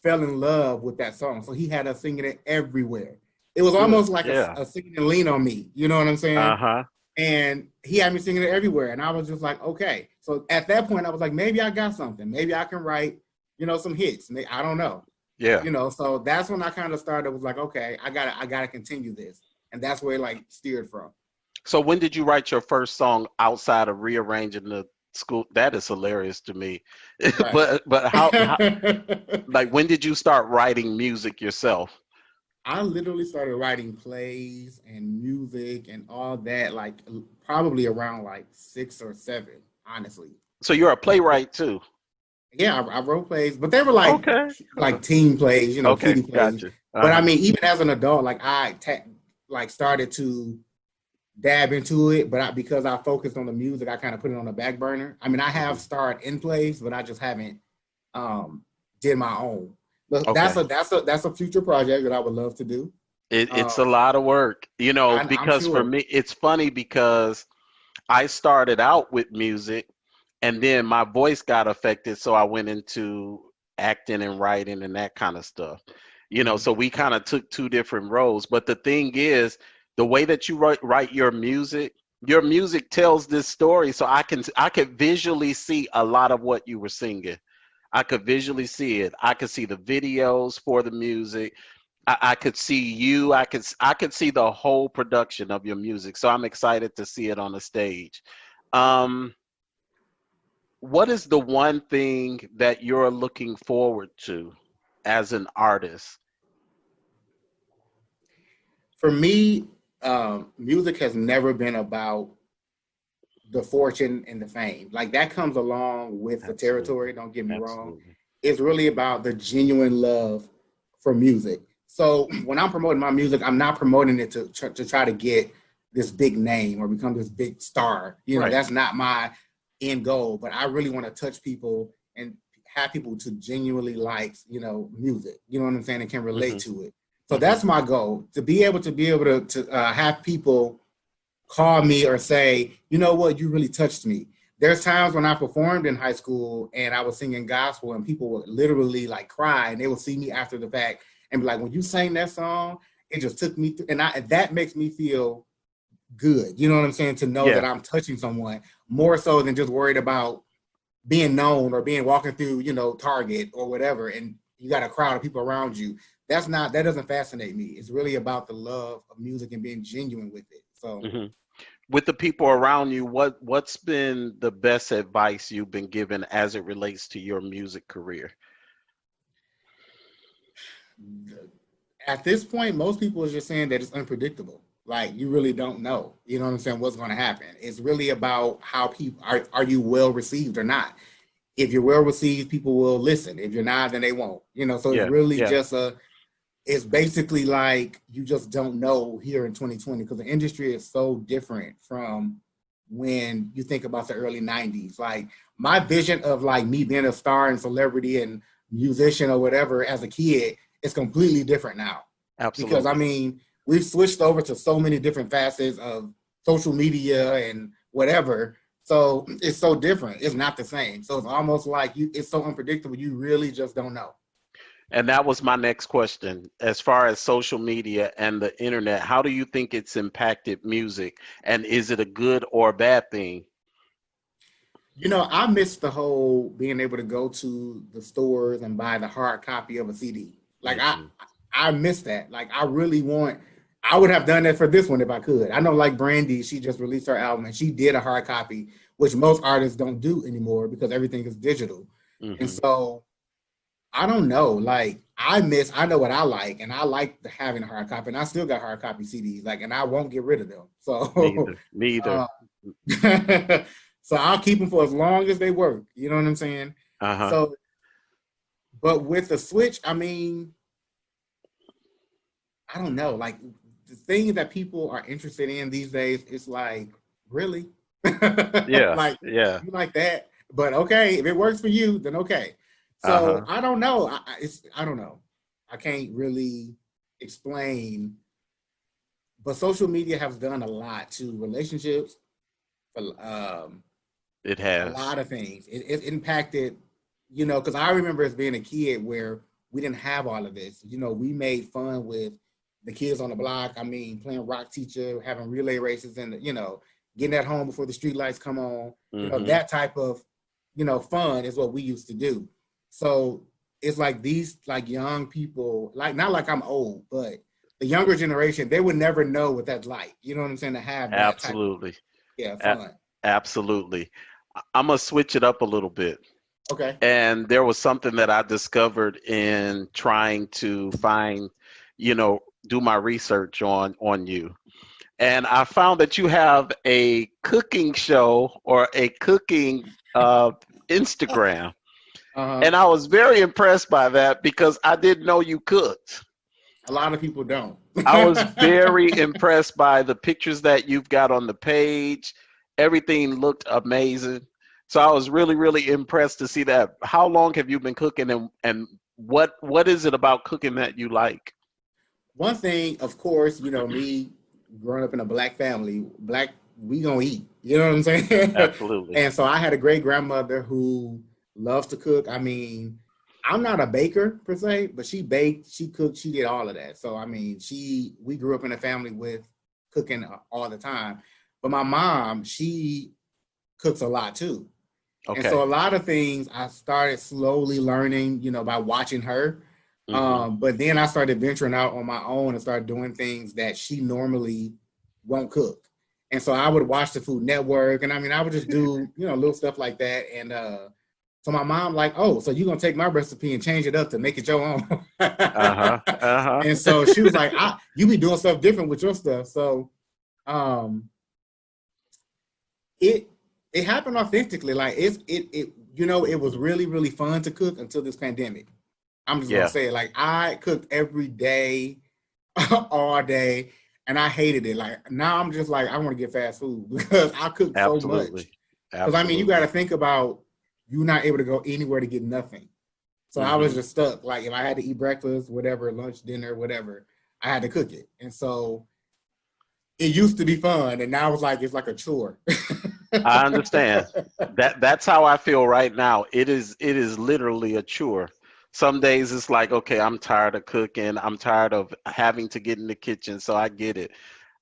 [SPEAKER 2] fell in love with that song. So he had us singing it everywhere. It was
[SPEAKER 1] Good.
[SPEAKER 2] almost like
[SPEAKER 1] Yeah.
[SPEAKER 2] a singing and lean on me. You know what I'm saying?
[SPEAKER 1] Uh-huh.
[SPEAKER 2] And he had me singing it everywhere. And I was just like, okay. So at that point, I was like, maybe I got something. Maybe I can write, some hits. I don't know.
[SPEAKER 1] Yeah.
[SPEAKER 2] So that's when I kind of started, was like, okay, I gotta continue this. And that's where it like steered from.
[SPEAKER 1] So when did you write your first song outside of rearranging the school? That is hilarious to me.
[SPEAKER 2] Right.
[SPEAKER 1] But how like when did you start writing music yourself?
[SPEAKER 2] I literally started writing plays and music and all that, like probably around like 6 or 7, honestly.
[SPEAKER 1] So you're a
[SPEAKER 2] But
[SPEAKER 1] playwright too.
[SPEAKER 2] yeah, I wrote plays, but they were like
[SPEAKER 1] Okay.
[SPEAKER 2] like teen plays,
[SPEAKER 1] Okay,
[SPEAKER 2] kiddie plays.
[SPEAKER 1] gotcha.
[SPEAKER 2] But I
[SPEAKER 1] Uh-huh.
[SPEAKER 2] mean, even as an adult, like like started to dab into it, but because I focused on the music, I kind of put it on the back burner. I mean, I have
[SPEAKER 1] Hmm.
[SPEAKER 2] starred in plays, but I just haven't um did my own. But that's
[SPEAKER 1] Okay.
[SPEAKER 2] a future project that I would love to do.
[SPEAKER 1] It's
[SPEAKER 2] Um,
[SPEAKER 1] a lot of work,
[SPEAKER 2] I'm
[SPEAKER 1] because for
[SPEAKER 2] sure.
[SPEAKER 1] me, it's funny because I started out with music and then my voice got affected. So I went into acting and writing and that kind of stuff.
[SPEAKER 2] Mhm.
[SPEAKER 1] So we kind of took two different roles. But the thing is, the way that you write your music tells this story. So I could visually see a lot of what you were singing. I could visually see it. I could see the videos for the music. I could see you. I could see the whole production of your music. So I'm excited to see it on the stage. Um, what is the one thing that you're looking forward to as an artist?
[SPEAKER 2] For me, music has never been about the fortune and the fame. Like that comes along with the
[SPEAKER 1] Absolutely.
[SPEAKER 2] territory. Don't get me wrong.
[SPEAKER 1] Absolutely.
[SPEAKER 2] It's really about the genuine love for music. So when I'm promoting my music, I'm not promoting it to try to get this big name or become this big star. You know,
[SPEAKER 1] Right.
[SPEAKER 2] that's not my end goal. But I really want to touch people and have people to genuinely like, music. You know what I'm saying? And can relate
[SPEAKER 1] Hmm.
[SPEAKER 2] to it. So
[SPEAKER 1] Hmm.
[SPEAKER 2] that's my goal, to be able to have people call me or say, you know what, you really touched me. There's times when I performed in high school and I was singing gospel and people would literally like cry and they would see me after the fact and be like, when you sang that song, it just took me through. And that makes me feel good. You know what I'm saying? To know that
[SPEAKER 1] Yeah.
[SPEAKER 2] I'm touching someone more so than just worried about being known or being walking through, Target or whatever. And you got a crowd of people around you. That doesn't fascinate me. It's really about the love of music and being genuine with it. So
[SPEAKER 1] Hmm. With the people around you, what's been the best advice you've been given as it relates to your music career?
[SPEAKER 2] at this point, most people are just saying that it's unpredictable. Like you really don't know, you know what I'm saying, what's going to happen. It's really about how people are you well received or not. If you're well received, people will listen. If you're not, then they won't. So it's
[SPEAKER 1] Yeah.
[SPEAKER 2] really
[SPEAKER 1] Yeah.
[SPEAKER 2] just it's basically like you just don't know here in 2020 because the industry is so different from when you think about the early 90s. Like my vision of like me being a star and celebrity and musician or whatever as a kid is completely different now. Because I
[SPEAKER 1] Absolutely.
[SPEAKER 2] mean, we've switched over to so many different facets of social media and whatever. So it's so different. It's not the same. So it's almost like it's so unpredictable. You really just don't know.
[SPEAKER 1] And that was my next question. As far as social media and the internet, how do you think it's impacted music? And is it a good or a bad thing?
[SPEAKER 2] I miss the whole being able to go to the stores and buy the hard copy of a CD. Like
[SPEAKER 1] Hmm.
[SPEAKER 2] I miss that. Like I would have done that for this one if I could. I know like Brandy, she just released her album and she did a hard copy, which most artists don't do anymore because everything is digital. And
[SPEAKER 1] Hmm.
[SPEAKER 2] so I don't know. Like I know what I like, and I like having a hard copy, and I still got hard copy CDs, like, and I won't get rid of them. So,
[SPEAKER 1] Neither. Neither.
[SPEAKER 2] uh, so I'll keep them for as long as they work. You know what I'm saying?
[SPEAKER 1] Uh-huh.
[SPEAKER 2] So, but with the Switch, I mean, I don't know. Like the thing that people are interested in these days, it's like really,
[SPEAKER 1] Yeah.
[SPEAKER 2] like
[SPEAKER 1] Yeah.
[SPEAKER 2] you like that, but okay, if it works for you, then okay. So
[SPEAKER 1] Uh-huh.
[SPEAKER 2] I don't know. I don't know. I can't really explain, but social media has done a lot to relationships, um,
[SPEAKER 1] It
[SPEAKER 2] a
[SPEAKER 1] has.
[SPEAKER 2] lot of things. It impacted, because I remember as being a kid where we didn't have all of this. We made fun with the kids on the block. I mean, playing rock teacher, having relay races, and getting at home before the street lights come on.
[SPEAKER 1] Hmm.
[SPEAKER 2] That type of fun is what we used to do. So it's like these like young people, like not like I'm old, but the younger generation, they would never know what that's like. You know what I'm saying? To have that type of
[SPEAKER 1] Absolutely. A-
[SPEAKER 2] fun.
[SPEAKER 1] absolutely. I'm gonna switch it up a little bit.
[SPEAKER 2] Okay.
[SPEAKER 1] And there was something that I discovered in trying to find, do my research on you. And I found that you have a cooking show or a cooking Instagram.
[SPEAKER 2] Uh-huh.
[SPEAKER 1] And I was very impressed by that because I didn't know you cooked.
[SPEAKER 2] A lot of people don't.
[SPEAKER 1] I was very impressed by the pictures that you've got on the page. Everything looked amazing. So I was really, really impressed to see that. How long have you been cooking and what is it about cooking that you like?
[SPEAKER 2] One thing, of course, me growing up in a black family, we gonna eat. You know what I'm saying?
[SPEAKER 1] Absolutely.
[SPEAKER 2] And so I had a great grandmother who loves to cook. I mean, I'm not a baker per se, but she baked, she cooked, she did all of that. So I mean, we grew up in a family with cooking all the time. But my mom, she cooks a lot too. And so
[SPEAKER 1] Okay.
[SPEAKER 2] a lot of things I started slowly learning, by watching her.
[SPEAKER 1] Hmm.
[SPEAKER 2] But then I started venturing out on my own and started doing things that she normally won't cook. And so I would watch the Food Network, and I mean, I would just do, little stuff like that. And So my mom like, oh, so you're gonna take my recipe and change it up to make it your own.
[SPEAKER 1] Uh-huh.
[SPEAKER 2] And
[SPEAKER 1] Uh-huh.
[SPEAKER 2] so she was like, you be doing stuff different with your stuff. So um it it happened authentically. Like it it was really, really fun to cook until this pandemic. I'm just gonna
[SPEAKER 1] Yeah,
[SPEAKER 2] say it. Like I cooked every day, all day, and I hated it. Like now I'm just like I want to get fast food because I cook so much.
[SPEAKER 1] absolutely.
[SPEAKER 2] Because I mean, you got to
[SPEAKER 1] Absolutely.
[SPEAKER 2] think about you not able to go anywhere to get nothing. So I was
[SPEAKER 1] Hmm.
[SPEAKER 2] just stuck. Like if I had to eat breakfast, whatever, lunch, dinner, whatever, I had to cook it. And so it used to be fun, and now it's like a chore.
[SPEAKER 1] I understand. That's how I feel right now. It is literally a chore. Some days it's like, okay, I'm tired of cooking. I'm tired of having to get in the kitchen, so I get it.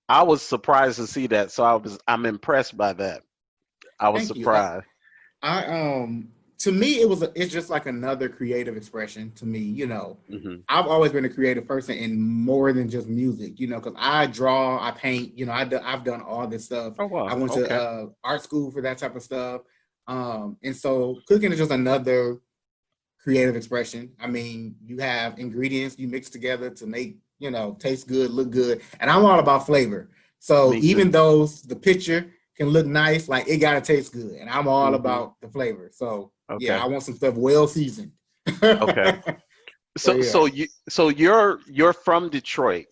[SPEAKER 1] I was surprised to see that, so I'm impressed by that. I was
[SPEAKER 2] Thank you.
[SPEAKER 1] surprised.
[SPEAKER 2] I to me it's just like another creative expression to me,
[SPEAKER 1] Hmm.
[SPEAKER 2] I've always been a creative person in more than just music, because I draw, I paint, I've done all this stuff.
[SPEAKER 1] Oh
[SPEAKER 2] I
[SPEAKER 1] wow.
[SPEAKER 2] went to
[SPEAKER 1] Okay.
[SPEAKER 2] art school for that type of stuff. And so cooking is just another creative expression. I mean, you have ingredients you mix together to make, taste good, look good. And I'm all about flavor. So
[SPEAKER 1] Me too.
[SPEAKER 2] even though the picture can look nice, like it gotta taste good. And I'm all
[SPEAKER 1] Hmm.
[SPEAKER 2] about the flavor. So yeah,
[SPEAKER 1] Okay.
[SPEAKER 2] I want some stuff well seasoned.
[SPEAKER 1] Okay.
[SPEAKER 2] So
[SPEAKER 1] So
[SPEAKER 2] yeah.
[SPEAKER 1] so you so you're from Detroit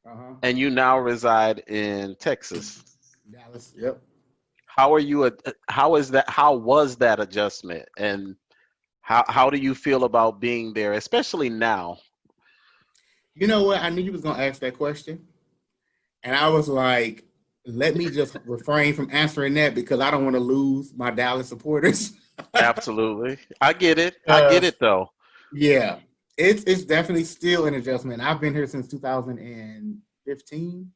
[SPEAKER 2] Uh-huh.
[SPEAKER 1] and you now reside in Texas.
[SPEAKER 2] Dallas. Yep.
[SPEAKER 1] How are you? How is that? How was that adjustment? And how do you feel about being there, especially now?
[SPEAKER 2] You know what? I knew you was gonna ask that question. And I was like, let me just refrain from answering that because I don't want to lose my Dallas supporters.
[SPEAKER 1] Absolutely, I get it. I get
[SPEAKER 2] Because
[SPEAKER 1] it though.
[SPEAKER 2] yeah, it's definitely still an adjustment. I've been here since 2015,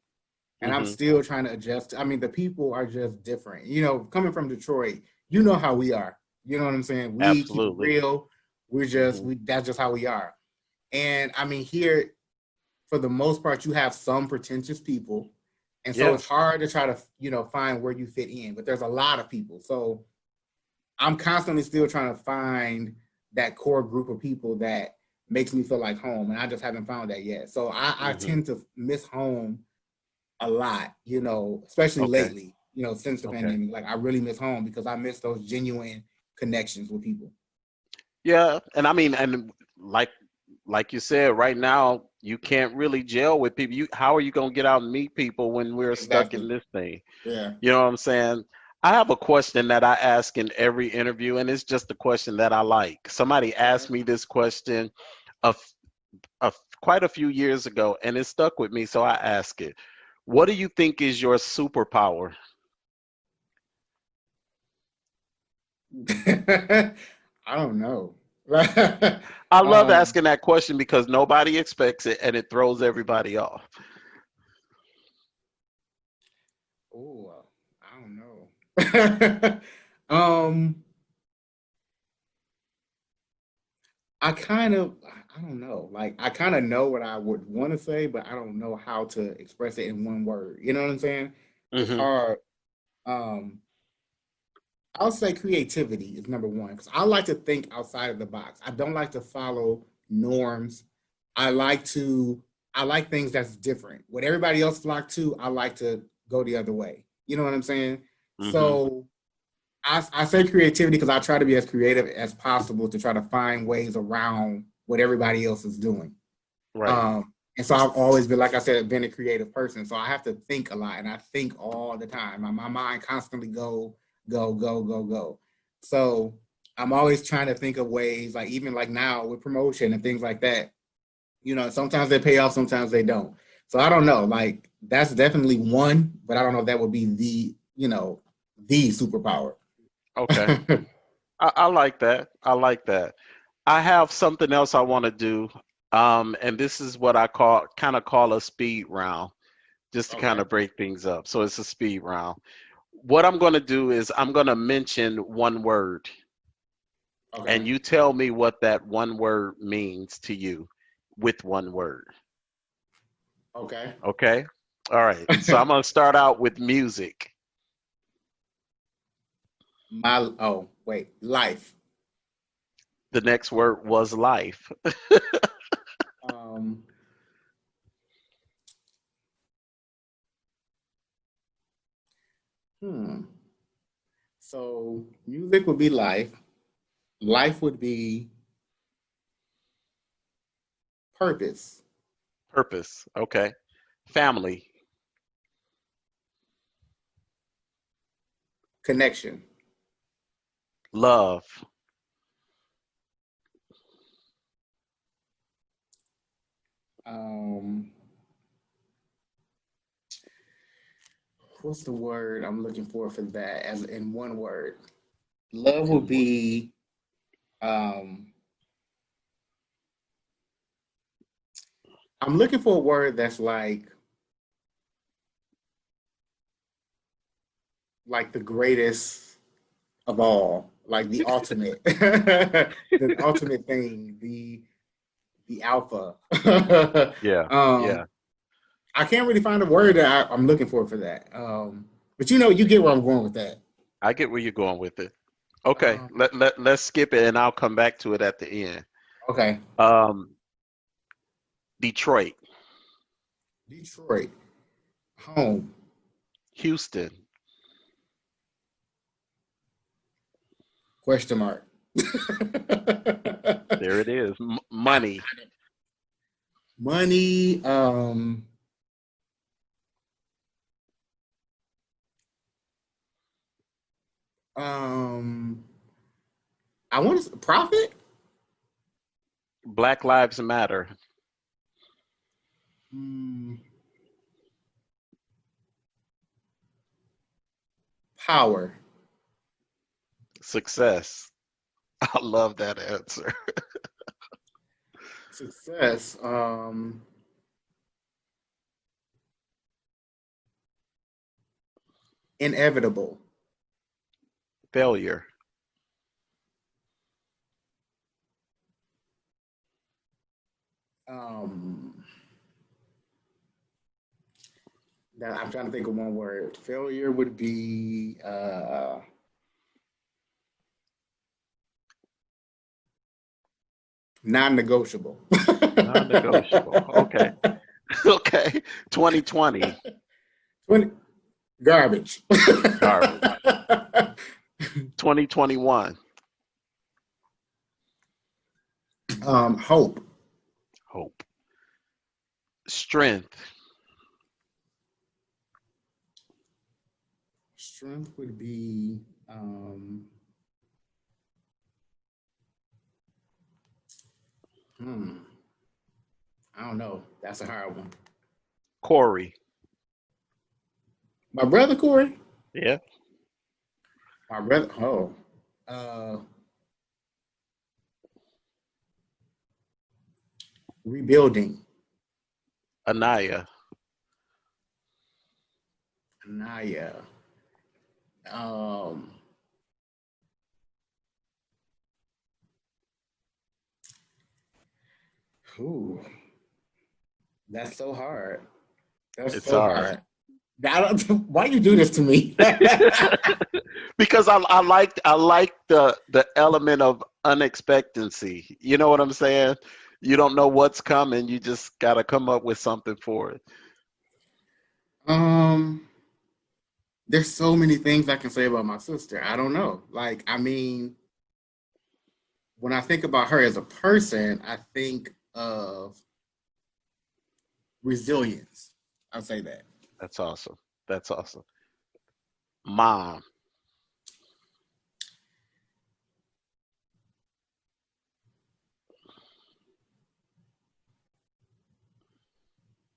[SPEAKER 2] and I'm
[SPEAKER 1] Hmm.
[SPEAKER 2] still trying to adjust. I mean, the people are just different. Coming from Detroit, how we are. You know what I'm saying? We keep it
[SPEAKER 1] Absolutely.
[SPEAKER 2] real. We're just
[SPEAKER 1] Hmm.
[SPEAKER 2] we that's just how we are. And I mean, here for the most part, you have some pretentious people, and so
[SPEAKER 1] Yeah.
[SPEAKER 2] it's hard to try to find where you fit in. But there's a lot of people, so I'm constantly still trying to find that core group of people that makes me feel like home, and I just haven't found that yet. So I
[SPEAKER 1] Hmm.
[SPEAKER 2] tend to miss home a lot, especially
[SPEAKER 1] Okay.
[SPEAKER 2] lately, since the
[SPEAKER 1] Okay.
[SPEAKER 2] pandemic. Like I really miss home because I miss those genuine connections with people.
[SPEAKER 1] Yeah, and I mean, and like you said, right now you can't really gel with people. How are you gonna get out and meet people when we're stuck in
[SPEAKER 2] Exactly.
[SPEAKER 1] this thing?
[SPEAKER 2] Yeah.
[SPEAKER 1] You know what I'm saying? I have a question that I ask in every interview, and it's just a question that I like. Somebody
[SPEAKER 2] Okay.
[SPEAKER 1] asked me this question a, f- quite a few years ago, and it stuck with me, so I ask it. What do you think is your superpower?
[SPEAKER 2] I don't know.
[SPEAKER 1] I love
[SPEAKER 2] um,
[SPEAKER 1] asking that question because nobody expects it, and it throws everybody off.
[SPEAKER 2] oh, I don't know. um, I kind of, I don't know. Like, I kind of know what I would want to say, but I don't know how to express it in one word. You know what I'm saying? It's
[SPEAKER 1] Hmm.
[SPEAKER 2] hard. Um, I'll say creativity is number one because I like to think outside of the box. I don't like to follow norms. I like to I like things that's different. What everybody else flock to, I like to go the other way. You know what I'm saying?
[SPEAKER 1] Hmm.
[SPEAKER 2] So I say creativity because I try to be as creative as possible to try to find ways around what everybody else is doing.
[SPEAKER 1] Right.
[SPEAKER 2] And so I've always been, like I said, been a creative person. So I have to think a lot, and I think all the time. My mind constantly go, go, go, go. So I'm always trying to think of ways, like even like now with promotion and things like that. Sometimes they pay off, sometimes they don't. So I don't know. Like that's definitely one, but I don't know if that would be the superpower.
[SPEAKER 1] Okay. I like that. I like that. I have something else I want to do. And this is what I call a speed round, just to kind
[SPEAKER 2] Okay.
[SPEAKER 1] of break things up. So it's a speed round. What I'm going to do is I'm going to mention one word,
[SPEAKER 2] Okay.
[SPEAKER 1] and you tell me what that one word means to you with one word.
[SPEAKER 2] Okay.
[SPEAKER 1] Okay? All right. So I'm going to start out with music.
[SPEAKER 2] Oh wait, life.
[SPEAKER 1] The next word was life.
[SPEAKER 2] Um, hmm. So music would be life. Life would be purpose,
[SPEAKER 1] Purpose. Okay. Family.
[SPEAKER 2] connection.
[SPEAKER 1] Love.
[SPEAKER 2] Um, what's the word I'm looking for that as in one word? Love would
[SPEAKER 1] And
[SPEAKER 2] be um, I'm looking for a word that's like the greatest of all, like the ultimate, the ultimate thing, the alpha.
[SPEAKER 1] yeah. Yeah.
[SPEAKER 2] um, I can't really find a word that I'm looking for that. But you get where I'm going with that.
[SPEAKER 1] I get where you're going with it. Okay.
[SPEAKER 2] Um,
[SPEAKER 1] Let's skip it and I'll come back to it at the end.
[SPEAKER 2] okay,
[SPEAKER 1] Um, Detroit.
[SPEAKER 2] Detroit, home,
[SPEAKER 1] Houston.
[SPEAKER 2] question mark.
[SPEAKER 1] There it is. Money.
[SPEAKER 2] Money, um, I want to profit,
[SPEAKER 1] Black Lives Matter.
[SPEAKER 2] mm, power,
[SPEAKER 1] Success. I love that answer.
[SPEAKER 2] success, inevitable.
[SPEAKER 1] Failure.
[SPEAKER 2] Um, Now I'm trying to think of one word. Failure would be non-negotiable.
[SPEAKER 1] Non-negotiable. Okay. Okay. 2020.
[SPEAKER 2] 20, garbage.
[SPEAKER 1] Garbage. 2021.
[SPEAKER 2] Hope.
[SPEAKER 1] Hope. Strength.
[SPEAKER 2] Strength would be hmm, I don't know. That's a hard one.
[SPEAKER 1] Corey.
[SPEAKER 2] My brother Corey.
[SPEAKER 1] Yeah.
[SPEAKER 2] My brother. Oh, uh, rebuilding.
[SPEAKER 1] Anaya.
[SPEAKER 2] Naya. Um, ooh, that's so hard. That's
[SPEAKER 1] It's
[SPEAKER 2] so
[SPEAKER 1] hard.
[SPEAKER 2] hard. Why you do this to me?
[SPEAKER 1] Because I like the element of unexpectancy. You know what I'm saying? You don't know what's coming. You just got to come up with something for it.
[SPEAKER 2] um, there's so many things I can say about my sister. I don't know. Like, I mean, when I think about her as a person, I think of resilience. I'll say that.
[SPEAKER 1] That's awesome. That's awesome. Mom.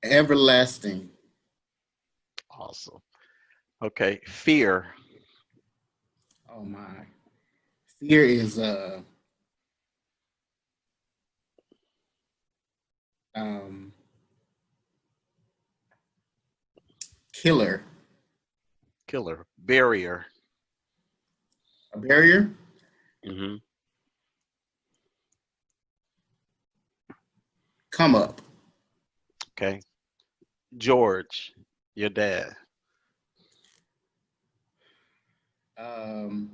[SPEAKER 2] Everlasting.
[SPEAKER 1] Awesome. Okay. Fear.
[SPEAKER 2] Oh my. Fear is um killer.
[SPEAKER 1] Killer. Barrier.
[SPEAKER 2] A barrier.
[SPEAKER 1] Hmm.
[SPEAKER 2] Come up.
[SPEAKER 1] Okay. George. Your dad.
[SPEAKER 2] Um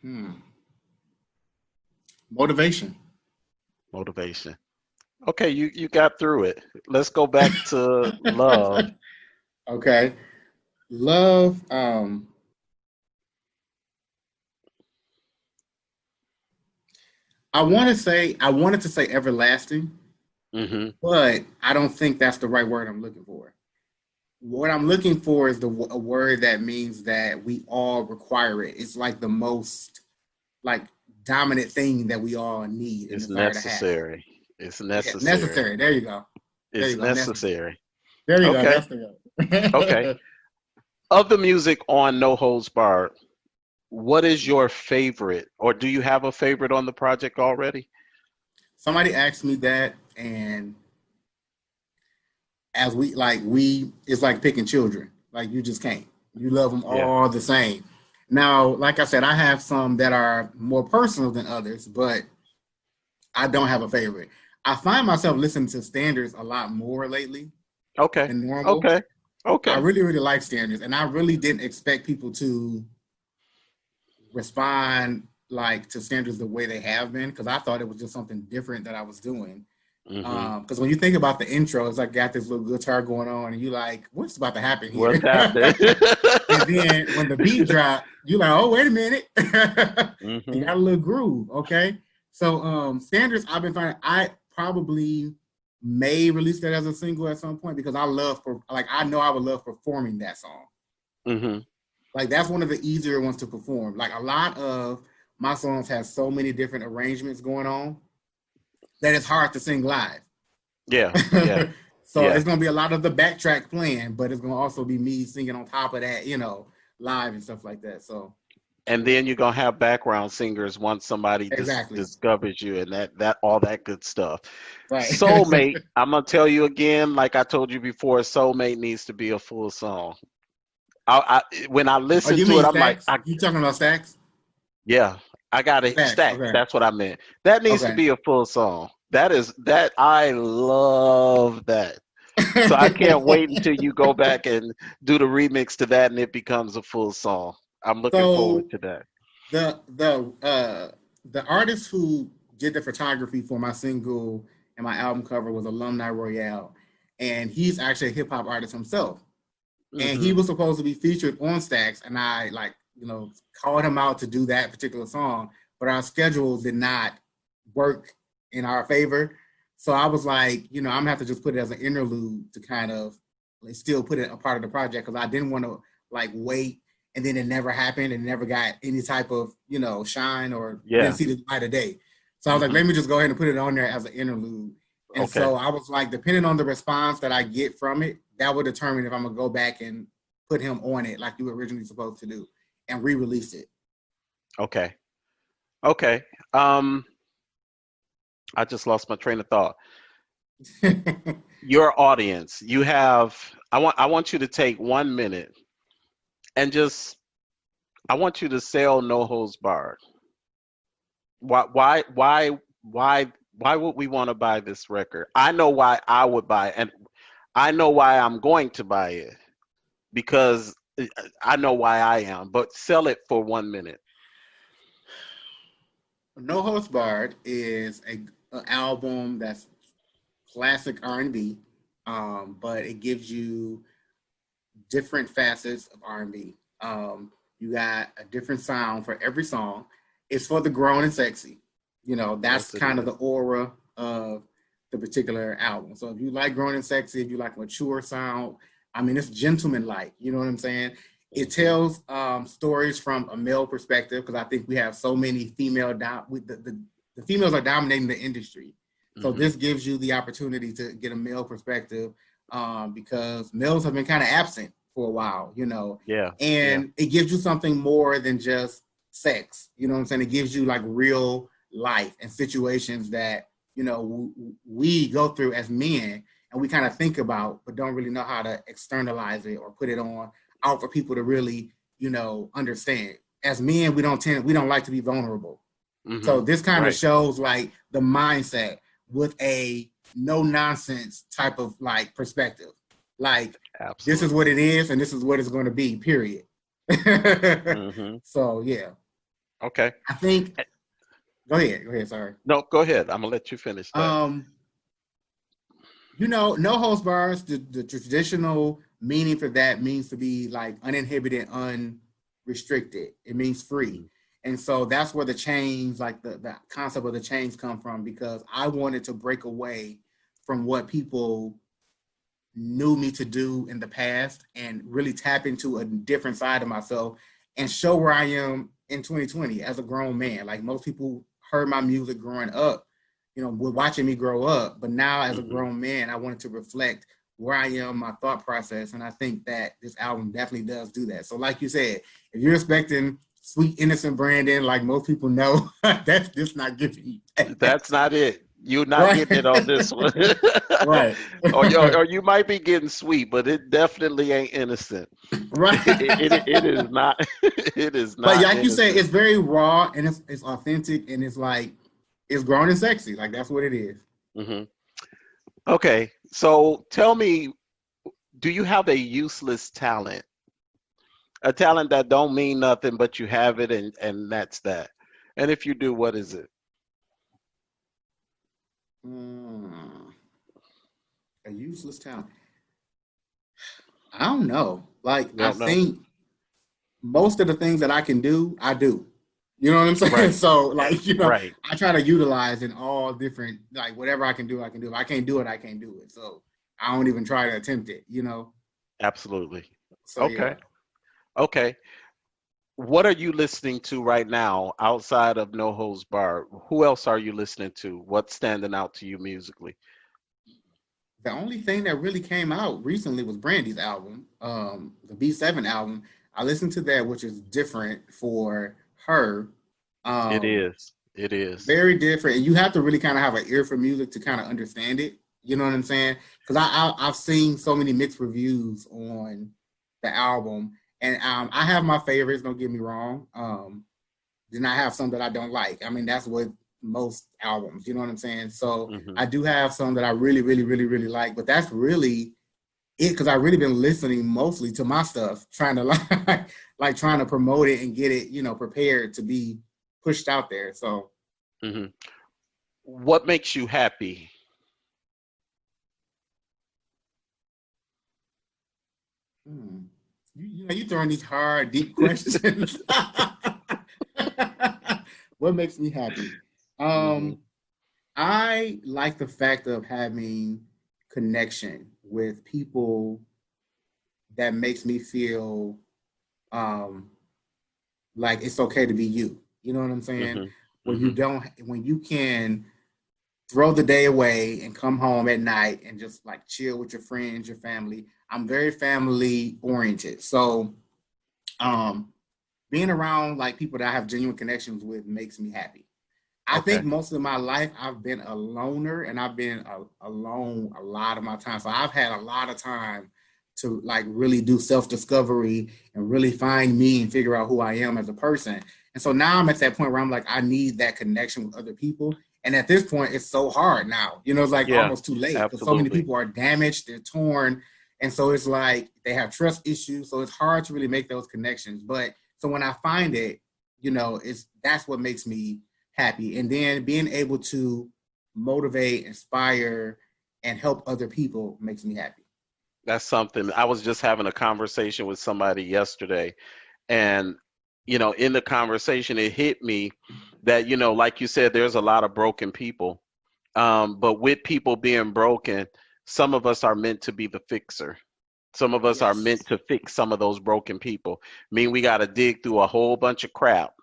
[SPEAKER 2] Hmm. Motivation.
[SPEAKER 1] Motivation. Okay, you got through it. Let's go back to love.
[SPEAKER 2] Okay. Love. I wanted to say everlasting,
[SPEAKER 1] Hmm.
[SPEAKER 2] but I don't think that's the right word I'm looking for. What I'm looking for is a word that means that we all require it. It's like the most like dominant thing that we all need and
[SPEAKER 1] It's
[SPEAKER 2] desire to have.
[SPEAKER 1] necessary. It's
[SPEAKER 2] Yeah,
[SPEAKER 1] necessary.
[SPEAKER 2] necessary. There you go. There
[SPEAKER 1] It's
[SPEAKER 2] you go. Necessary.
[SPEAKER 1] necessary.
[SPEAKER 2] There you go.
[SPEAKER 1] Okay.
[SPEAKER 2] That's the
[SPEAKER 1] Okay.
[SPEAKER 2] word.
[SPEAKER 1] Of the music on No Holds Barred, what is your favorite, or do you have a favorite on the project already?
[SPEAKER 2] Somebody asked me that, and as we it's like picking children. Like you just can't. You love them
[SPEAKER 1] Yeah.
[SPEAKER 2] all the same. Now, like I said, I have some that are more personal than others, but I don't have a favorite. I find myself listening to standards a lot more lately
[SPEAKER 1] Okay.
[SPEAKER 2] than normal.
[SPEAKER 1] Okay.
[SPEAKER 2] I
[SPEAKER 1] Okay.
[SPEAKER 2] really, really like standards, and I really didn't expect people to respond like to standards the way they have been because I thought it was just something different that I was doing.
[SPEAKER 1] Hmm.
[SPEAKER 2] Because when you think about the intro, it's like got this little guitar going on, and you like, what's about to happen here?
[SPEAKER 1] What's happening?
[SPEAKER 2] And then when the beat drop, you're like, oh, wait a minute. You
[SPEAKER 1] Hmm.
[SPEAKER 2] got a little groove, okay? So standards I've been finding, I probably may release that as a single at some point because I love for like I know I would love performing that song.
[SPEAKER 1] Hmm.
[SPEAKER 2] Like that's one of the easier ones to perform. Like a lot of my songs have so many different arrangements going on that it's hard to sing live.
[SPEAKER 1] Yeah. Yeah.
[SPEAKER 2] So
[SPEAKER 1] Yeah.
[SPEAKER 2] it's gonna be a lot of the backtrack playing, but it's gonna also be me singing on top of that, live and stuff like that. So
[SPEAKER 1] And then you're gonna have background singers once somebody
[SPEAKER 2] exactly.
[SPEAKER 1] discovers you and that all that good stuff.
[SPEAKER 2] Right.
[SPEAKER 1] Soulmate, I'm gonna tell you again, like I told you before, Soulmate needs to be a full song. When I
[SPEAKER 2] Oh,
[SPEAKER 1] listen
[SPEAKER 2] you
[SPEAKER 1] to it,
[SPEAKER 2] mean
[SPEAKER 1] I'm like,
[SPEAKER 2] stacks? You talking about stacks?
[SPEAKER 1] yeah, I got it
[SPEAKER 2] Stacks.
[SPEAKER 1] stacked.
[SPEAKER 2] Okay.
[SPEAKER 1] That's what I meant. That needs to
[SPEAKER 2] Okay.
[SPEAKER 1] be a full song. That I love that. So I can't wait until you go back and do the remix to that and it becomes a full song. I'm looking forward
[SPEAKER 2] So
[SPEAKER 1] to that.
[SPEAKER 2] the artist who did the photography for my single and my album cover was Alumni Royale, and he's actually a hip hop artist himself. And he
[SPEAKER 1] Hmm.
[SPEAKER 2] was supposed to be featured on Stacks, and I called him out to do that particular song, but our schedules did not work in our favor. So I was like, I'm gonna have to just put it as an interlude to kind of like, still put it a part of the project because I didn't want to like wait and then it never happened and never got any type of shine or didn't
[SPEAKER 1] Yeah.
[SPEAKER 2] see the light of day. So I was like,
[SPEAKER 1] Hmm.
[SPEAKER 2] let me just go ahead and put it on there as an interlude. And
[SPEAKER 1] Okay.
[SPEAKER 2] so I was like, depending on the response that I get from it, that would determine if I'm gonna go back and put him on it like you were originally supposed to do and re-release it.
[SPEAKER 1] Okay. Okay. Um, I just lost my train of thought. Your audience, you have I want you to take 1 minute and just I want you to sell No Holds Barred. Why would we want to buy this record? I know why I would buy it, and I know why I'm going to buy it because I know why I am. But sell it for 1 minute.
[SPEAKER 2] No Holds Barred is a album that's classic R&B, but it gives you different facets of R&B. You got a different sound for every song. It's for the grown and sexy. That's
[SPEAKER 1] Yes, it
[SPEAKER 2] kind of
[SPEAKER 1] is.
[SPEAKER 2] the aura of the particular album. So if you like grown and sexy, if you like mature sound, I mean, it's gentleman like. You know what I'm saying? It
[SPEAKER 1] Hmm.
[SPEAKER 2] tells stories from a male perspective because I think we have so many the females are dominating the industry. So
[SPEAKER 1] Hmm.
[SPEAKER 2] this gives you the opportunity to get a male perspective because males have been kind of absent for a while,
[SPEAKER 1] Yeah, yeah,
[SPEAKER 2] and it gives you something more than just sex. You know what I'm saying? It gives you like real life and situations that we go through as men and we kind of think about but don't really know how to externalize it or put it on out for people to really understand. As men, we don't like to be vulnerable.
[SPEAKER 1] hmm
[SPEAKER 2] So this kind of
[SPEAKER 1] right,
[SPEAKER 2] shows like the mindset with a no nonsense type of like perspective. Like this is what
[SPEAKER 1] absolutely.
[SPEAKER 2] it is and this is what it's going to be, period.
[SPEAKER 1] Hmm.
[SPEAKER 2] So yeah.
[SPEAKER 1] Okay.
[SPEAKER 2] I think. Go ahead. Go ahead. Sorry.
[SPEAKER 1] No, go ahead. I'm gonna let you finish that.
[SPEAKER 2] Um, no holds bars. The traditional meaning for that means to be like uninhibited, unrestricted. It means free.
[SPEAKER 1] Mhm.
[SPEAKER 2] And so that's where the change, like the concept of the change come from, because I wanted to break away from what people knew me to do in the past and really tap into a different side of myself and show where I am in 2020 as a grown man. Like most people heard my music growing up, were watching me grow up. But now as a
[SPEAKER 1] Mhm.
[SPEAKER 2] grown man, I wanted to reflect where I am, my thought process. And I think that this album definitely does do that. So like you said, if you're expecting sweet, innocent Brandon, like most people know, that's just not giving you that.
[SPEAKER 1] That's not it. You're not
[SPEAKER 2] Right.
[SPEAKER 1] getting it on this one.
[SPEAKER 2] Right.
[SPEAKER 1] or you might be getting sweet, but it definitely ain't innocent. It
[SPEAKER 2] Right.
[SPEAKER 1] is not. It is
[SPEAKER 2] But
[SPEAKER 1] not
[SPEAKER 2] like you say,
[SPEAKER 1] innocent.
[SPEAKER 2] it's very raw and it's authentic and it's like it's grown and sexy. Like that's what it is.
[SPEAKER 1] Hmm. Okay, so tell me, do you have a useless talent? A talent that don't mean nothing, but you have it, and that's that. And if you do, what is it?
[SPEAKER 2] Mm, a useless talent. I don't know. Like
[SPEAKER 1] You
[SPEAKER 2] I
[SPEAKER 1] don't know.
[SPEAKER 2] think most of the things that I can do, I do. You know what I'm saying?
[SPEAKER 1] Right.
[SPEAKER 2] So
[SPEAKER 1] Eh,
[SPEAKER 2] like,
[SPEAKER 1] right.
[SPEAKER 2] I try to utilize in all different like whatever I can do, I can do. If I can't do it, I can't do it. So I don't even try to attempt it.
[SPEAKER 1] Absolutely.
[SPEAKER 2] So
[SPEAKER 1] Okay.
[SPEAKER 2] yeah.
[SPEAKER 1] Okay. What are you listening to right now outside of No Holds Barred? Who else are you listening to? What's standing out to you musically?
[SPEAKER 2] The only thing that really came out recently was Brandy's album, the B7 album. I listened to that, which is different for her.
[SPEAKER 1] It
[SPEAKER 2] Um,
[SPEAKER 1] is. It is.
[SPEAKER 2] Very different. And you have to really kind of have an ear for music to kind of understand it. You know what I'm saying? Because I've seen so many mixed reviews on the album, and I have my favorites. Don't get me wrong. Then I have some that I don't like. I mean, that's with most albums. You know what I'm saying? So
[SPEAKER 1] Hmm.
[SPEAKER 2] I do have some that I really, really, really, really like. But that's really it because I've really been listening mostly to my stuff, trying to like trying to promote it and get it, prepared to be pushed out there. So.
[SPEAKER 1] Hmm. What makes you happy?
[SPEAKER 2] Hmm. You throwing these hard, deep questions. What makes me happy?
[SPEAKER 1] Hmm.
[SPEAKER 2] Um, I like the fact of having connection with people that makes me feel um, like it's okay to be you. You know what I'm saying?
[SPEAKER 1] Hmm. Hmm.
[SPEAKER 2] When you can throw the day away and come home at night and just like chill with your friends, your family. I'm very family oriented. So um being around like people that I have genuine connections with makes me happy. I think
[SPEAKER 1] Okay.
[SPEAKER 2] most of my life I've been a loner and I've been alone a lot of my time. So I've had a lot of time to like really do self discovery and really find me and figure out who I am as a person. And so now I'm at that point where I'm like, I need that connection with other people. And at this point, it's so hard now. It's like
[SPEAKER 1] Yeah.
[SPEAKER 2] almost too late because so many
[SPEAKER 1] Absolutely.
[SPEAKER 2] people are damaged, they're torn. And so it's like they have trust issues. So it's hard to really make those connections. But so when I find it, it's that's what makes me happy. And then being able to motivate, inspire, and help other people makes me happy.
[SPEAKER 1] That's something. I was just having a conversation with somebody yesterday, and in the conversation, it hit me that like you said, there's a lot of broken people. But with people being broken, some of us are meant to be the fixer. Some of us are meant
[SPEAKER 2] Yes.
[SPEAKER 1] to fix some of those broken people. Mean we got to dig through a whole bunch of crap,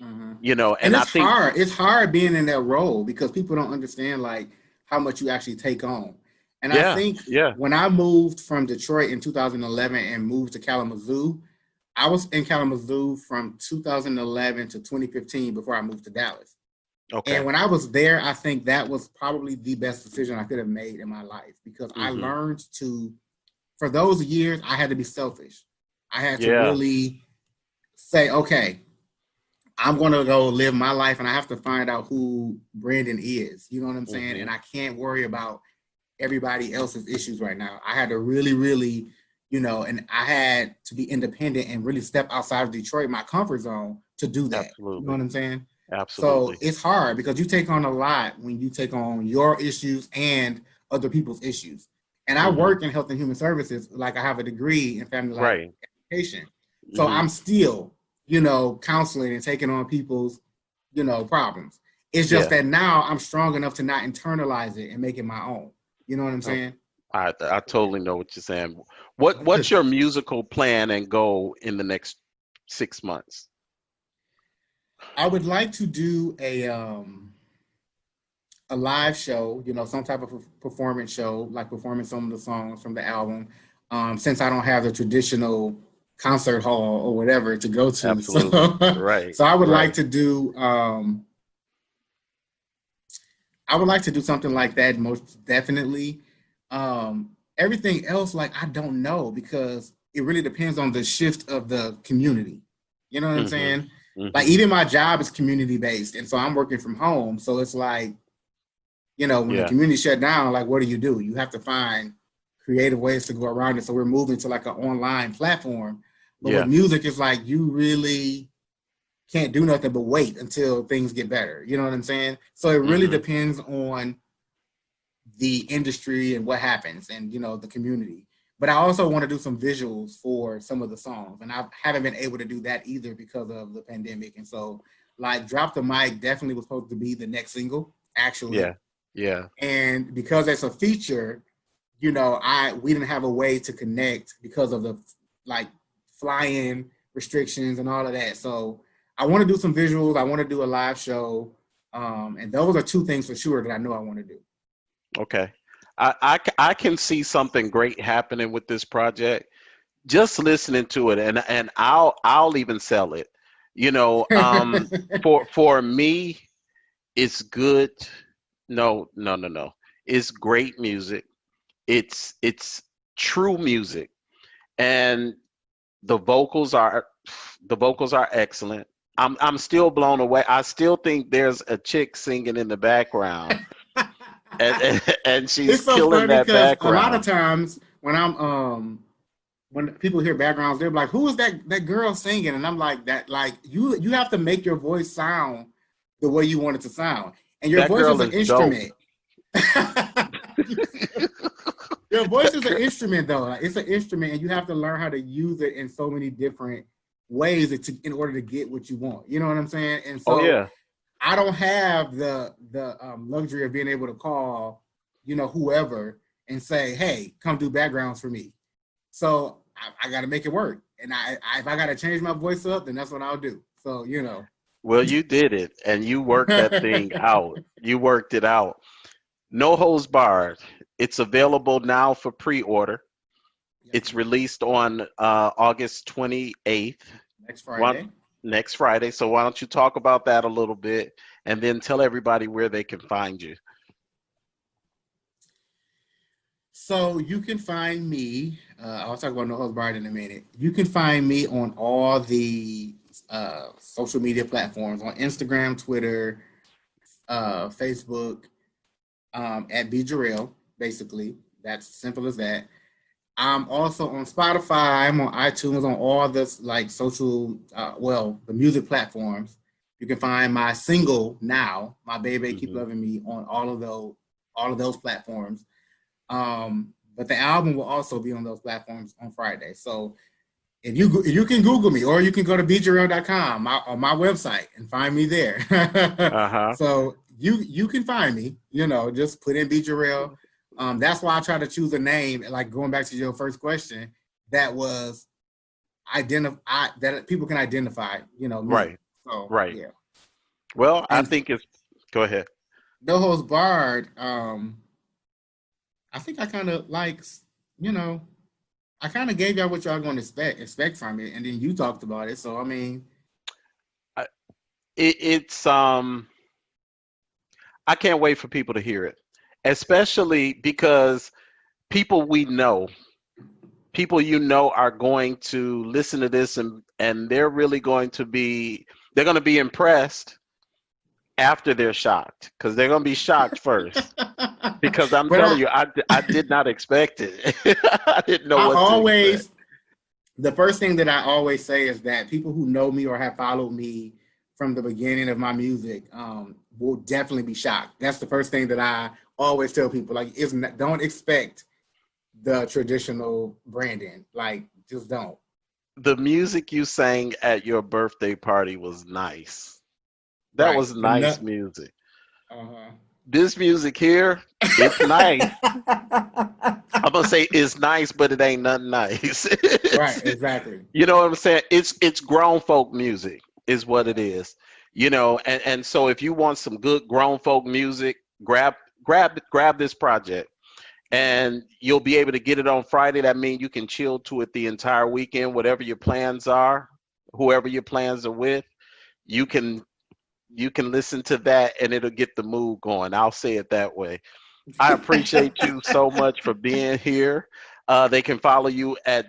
[SPEAKER 2] Mm-hmm. And
[SPEAKER 1] and I
[SPEAKER 2] it's
[SPEAKER 1] think,
[SPEAKER 2] hard. It's hard being in that role because people don't understand like how much you actually take on. And I
[SPEAKER 1] yeah,
[SPEAKER 2] think
[SPEAKER 1] yeah,
[SPEAKER 2] when I moved from Detroit in 2011 and moved to Kalamazoo, I was in Kalamazoo from 2011 to 2015 before I moved to Dallas. And
[SPEAKER 1] okay,
[SPEAKER 2] when I was there, I think that was probably the best decision I could have made in my life because I
[SPEAKER 1] hmm,
[SPEAKER 2] learned to, for those years, I had to be selfish. I had to
[SPEAKER 1] yeah,
[SPEAKER 2] really say, okay, I'm going to go live my life and I have to find out who Brandon is. You know what I'm saying?
[SPEAKER 1] hmm,
[SPEAKER 2] And I can't worry about everybody else's issues right now. I had to really, really, and I had to be independent and really step outside of Detroit, my comfort zone, to do that. You know
[SPEAKER 1] Absolutely.
[SPEAKER 2] what I'm saying? So
[SPEAKER 1] Absolutely.
[SPEAKER 2] it's hard because you take on a lot when you take on your issues and other people's issues. And I
[SPEAKER 1] Hmm.
[SPEAKER 2] work in health and human services, like I have a degree in family life
[SPEAKER 1] Right.
[SPEAKER 2] education. So
[SPEAKER 1] Hmm.
[SPEAKER 2] I'm still, counseling and taking on people's, problems. It's just
[SPEAKER 1] Yeah.
[SPEAKER 2] that now I'm strong enough to not internalize it and make it my own. You know what I'm
[SPEAKER 1] Oh,
[SPEAKER 2] saying?
[SPEAKER 1] I totally know what you're saying. What's your musical plan and goal in the next 6 months?
[SPEAKER 2] I would like to do a live show, some type of performance show, like performing some of the songs from the album. Since I don't have the traditional concert hall or whatever to go to,
[SPEAKER 1] Absolutely.
[SPEAKER 2] so
[SPEAKER 1] Right.
[SPEAKER 2] so I would like
[SPEAKER 1] Right.
[SPEAKER 2] to do something like that, most definitely. Everything else, like I don't know because it really depends on the shift of the community. You know what I'm
[SPEAKER 1] Hmm.
[SPEAKER 2] saying? Like
[SPEAKER 1] Hmm.
[SPEAKER 2] even my job is community based, and so I'm working from home. So it's like, when the
[SPEAKER 1] Yeah.
[SPEAKER 2] community shut down, like what do? You have to find creative ways to go around it. So we're moving to like an online platform. But with
[SPEAKER 1] Yeah.
[SPEAKER 2] music, it's like you really can't do nothing but wait until things get better. You know what I'm saying? So it really
[SPEAKER 1] Hmm.
[SPEAKER 2] depends on the industry and what happens and the community. But I also want to do some visuals for some of the songs, and I haven't been able to do that either because of the pandemic. And so, like, Drop the Mic definitely was supposed to be the next single, actually.
[SPEAKER 1] Yeah. Yeah.
[SPEAKER 2] And because it's a feature, we didn't have a way to connect because of the like fly-in restrictions and all of that. So I want to do some visuals. I want to do a live show, and those are two things for sure that I know I want to do.
[SPEAKER 1] Okay. I can see something great happening with this project. Just listening to it, and I'll even sell it. For me, it's good. No, no, no, no. It's great music. It's true music, and the vocals are the vocals are excellent. I'm still blown away. I still think there's a chick singing in the background, and she's
[SPEAKER 2] It's so
[SPEAKER 1] killing
[SPEAKER 2] funny
[SPEAKER 1] that
[SPEAKER 2] because a lot of
[SPEAKER 1] background.
[SPEAKER 2] times when people hear backgrounds, they're like, "Who is that girl singing?" And I'm like, "That like you have to make your voice sound the way you want it to sound, and your
[SPEAKER 1] That
[SPEAKER 2] voice is
[SPEAKER 1] girl
[SPEAKER 2] an
[SPEAKER 1] is dope.
[SPEAKER 2] instrument." Your voice is an instrument, though. Like, it's an instrument, and you have to learn how to use it in so many different ways in order to get what you want. You know what I'm saying? And
[SPEAKER 1] Oh
[SPEAKER 2] so
[SPEAKER 1] yeah.
[SPEAKER 2] I don't have the luxury of being able to call, whoever and say, "Hey, come do backgrounds for me." So I got to make it work, and if I got to change my voice up, then that's what I'll do. So
[SPEAKER 1] Well, you did it, and you worked that thing out. You worked it out. No holds barred. It's available now for pre-order.
[SPEAKER 2] Yes,
[SPEAKER 1] It's
[SPEAKER 2] indeed.
[SPEAKER 1] released on August 28th,
[SPEAKER 2] Next
[SPEAKER 1] one
[SPEAKER 2] Friday.
[SPEAKER 1] next Friday. So why don't you talk about that a little bit, and then tell everybody where they can find you.
[SPEAKER 2] So you can find me. I'll talk about No Holds Barred in a minute. You can find me on all the social media platforms on Instagram, Twitter, Facebook, at Jareal. Basically, that's simple as that. I'm also on Spotify. I'm on iTunes, on all this like social, the music platforms. You can find my single now, my Bae Bae Keep
[SPEAKER 1] Hmm.
[SPEAKER 2] Loving Me, on all of those platforms. But the album will also be on those platforms on Friday. So if you can Google me, or you can go to bjrel.com on my website and find me there.
[SPEAKER 1] Uh-huh.
[SPEAKER 2] So you can find me. Just put in bjrel. That's why I try to choose a name. Like going back to your first question, that was identify that people can identify. Me.
[SPEAKER 1] Right.
[SPEAKER 2] So
[SPEAKER 1] Right.
[SPEAKER 2] yeah.
[SPEAKER 1] Well, I
[SPEAKER 2] And
[SPEAKER 1] think it's. Go ahead.
[SPEAKER 2] No Holds Barred. I think I kind of you know, I kind of gave y'all what y'all going to expect from it, and then you talked about it. So I mean,
[SPEAKER 1] I, it's I can't wait for people to hear it, especially because people we know, people are going to listen to this, and they're going to be impressed after they're shocked, because they're going to be shocked first, because I'm
[SPEAKER 2] but
[SPEAKER 1] telling you, I did not expect it. I didn't know
[SPEAKER 2] I
[SPEAKER 1] what to expect.
[SPEAKER 2] always The first thing that I always say is that people who know me or have followed me from the beginning of my music will definitely be shocked. That's the first thing that I always tell people. Like, don't expect the traditional Brandon. Like, just don't.
[SPEAKER 1] The music you sang at your birthday party was nice. That
[SPEAKER 2] Right.
[SPEAKER 1] was
[SPEAKER 2] The
[SPEAKER 1] nice
[SPEAKER 2] nut.
[SPEAKER 1] music.
[SPEAKER 2] Uh-huh.
[SPEAKER 1] This music here, it's nice. I'm gonna say it's nice, but it ain't nothing nice.
[SPEAKER 2] Right. Exactly.
[SPEAKER 1] You know what I'm saying? It's grown folk music is what it
[SPEAKER 2] Yeah.
[SPEAKER 1] is. And so if you want some good grown folk music, grab this project
[SPEAKER 2] Yeah.
[SPEAKER 1] and you'll be able to get it on Friday. That means you can chill to it the entire weekend, whatever your plans are, whoever your plans are with, you can you can listen to that and it'll get the mood going. I'll say it that way. I appreciate you so much for being here. They can follow you at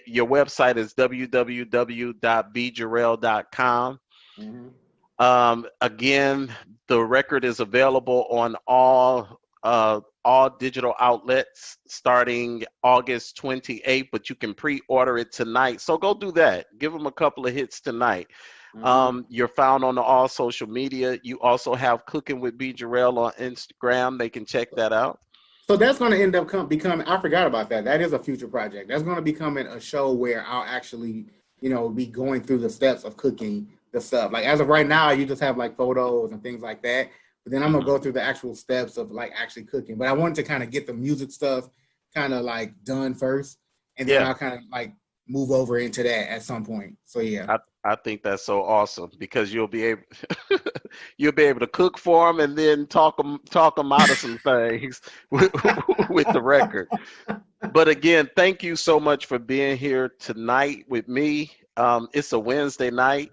[SPEAKER 1] your website is www.bjareal.com.
[SPEAKER 2] Mhm.
[SPEAKER 1] Again, the record is available on all digital outlets starting August 28th, but you can pre-order it tonight. So go do that. Give them a couple of hits tonight.
[SPEAKER 2] Mhm.
[SPEAKER 1] You're found on all social media. You also have Cooking with B. Jareal on Instagram. They can check that out.
[SPEAKER 2] So that's going to end up becoming. I forgot about that. That is a future project. That's going to become a show where I'll actually, be going through the steps of cooking the stuff. Like as of right now, you just have like photos and things like that. But then I'm gonna
[SPEAKER 1] Mhm.
[SPEAKER 2] go through the actual steps of like actually cooking. But I wanted to kind of get the music stuff kind of like done first, and then
[SPEAKER 1] Yeah,
[SPEAKER 2] I'll kind of like move over into that at some point. So yeah.
[SPEAKER 1] I think that's so awesome because you'll be able to cook for them and then talk them out of some things with the record. But again, thank you so much for being here tonight with me. It's a Wednesday night.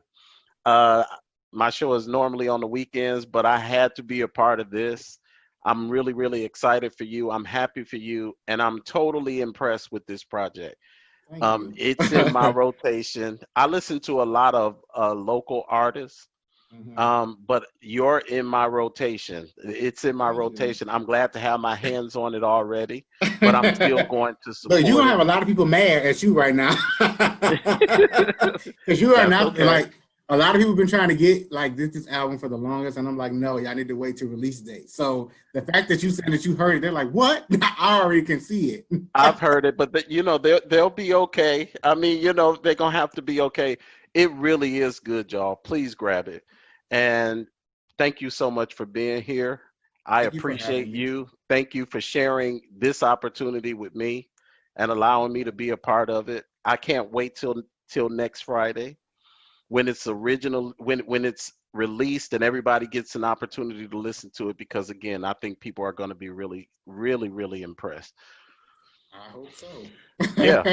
[SPEAKER 1] Uh, my show is normally on the weekends, but I had to be a part of this. I'm really, really excited for you. I'm happy for you, and I'm totally impressed with this project.
[SPEAKER 2] Thank you.
[SPEAKER 1] It's in my rotation. I listen to a lot of local artists,
[SPEAKER 2] Mhm.
[SPEAKER 1] but you're in my rotation. It's in my
[SPEAKER 2] Thank you.
[SPEAKER 1] rotation. I'm glad to have my hands on it already, but I'm still going to
[SPEAKER 2] Look, you're
[SPEAKER 1] support
[SPEAKER 2] gonna
[SPEAKER 1] it.
[SPEAKER 2] have a lot of people mad at you right now. Because you are
[SPEAKER 1] That's
[SPEAKER 2] not
[SPEAKER 1] okay.
[SPEAKER 2] like a lot of people been trying to get like this album for the longest, and I'm like, no, y'all need to wait to release date. So the fact that you said that you heard it, they're like, what? I already can see it.
[SPEAKER 1] I've heard it, but they'll be okay. I mean, they're gonna have to be okay. It really is good, y'all. Please grab it. And thank you so much for being here. I
[SPEAKER 2] Thank you for
[SPEAKER 1] appreciate
[SPEAKER 2] having me.
[SPEAKER 1] you. Thank you for sharing this opportunity with me and allowing me to be a part of it. I can't wait till next Friday when it's original when it's released and everybody gets an opportunity to listen to it because again, I think people are going to be really really really impressed.
[SPEAKER 2] I hope so.
[SPEAKER 1] Yeah.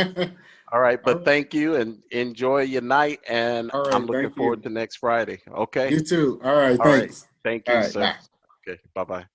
[SPEAKER 1] All right,
[SPEAKER 2] all
[SPEAKER 1] but
[SPEAKER 2] right,
[SPEAKER 1] thank you and enjoy your night. And
[SPEAKER 2] all
[SPEAKER 1] I'm
[SPEAKER 2] right.
[SPEAKER 1] looking
[SPEAKER 2] Thank
[SPEAKER 1] forward
[SPEAKER 2] you.
[SPEAKER 1] to next Friday. Okay.
[SPEAKER 2] You too. All right.
[SPEAKER 1] All right.
[SPEAKER 2] Thanks.
[SPEAKER 1] Thank
[SPEAKER 2] All
[SPEAKER 1] you,
[SPEAKER 2] right.
[SPEAKER 1] sir.
[SPEAKER 2] Bye.
[SPEAKER 1] Okay. Bye bye.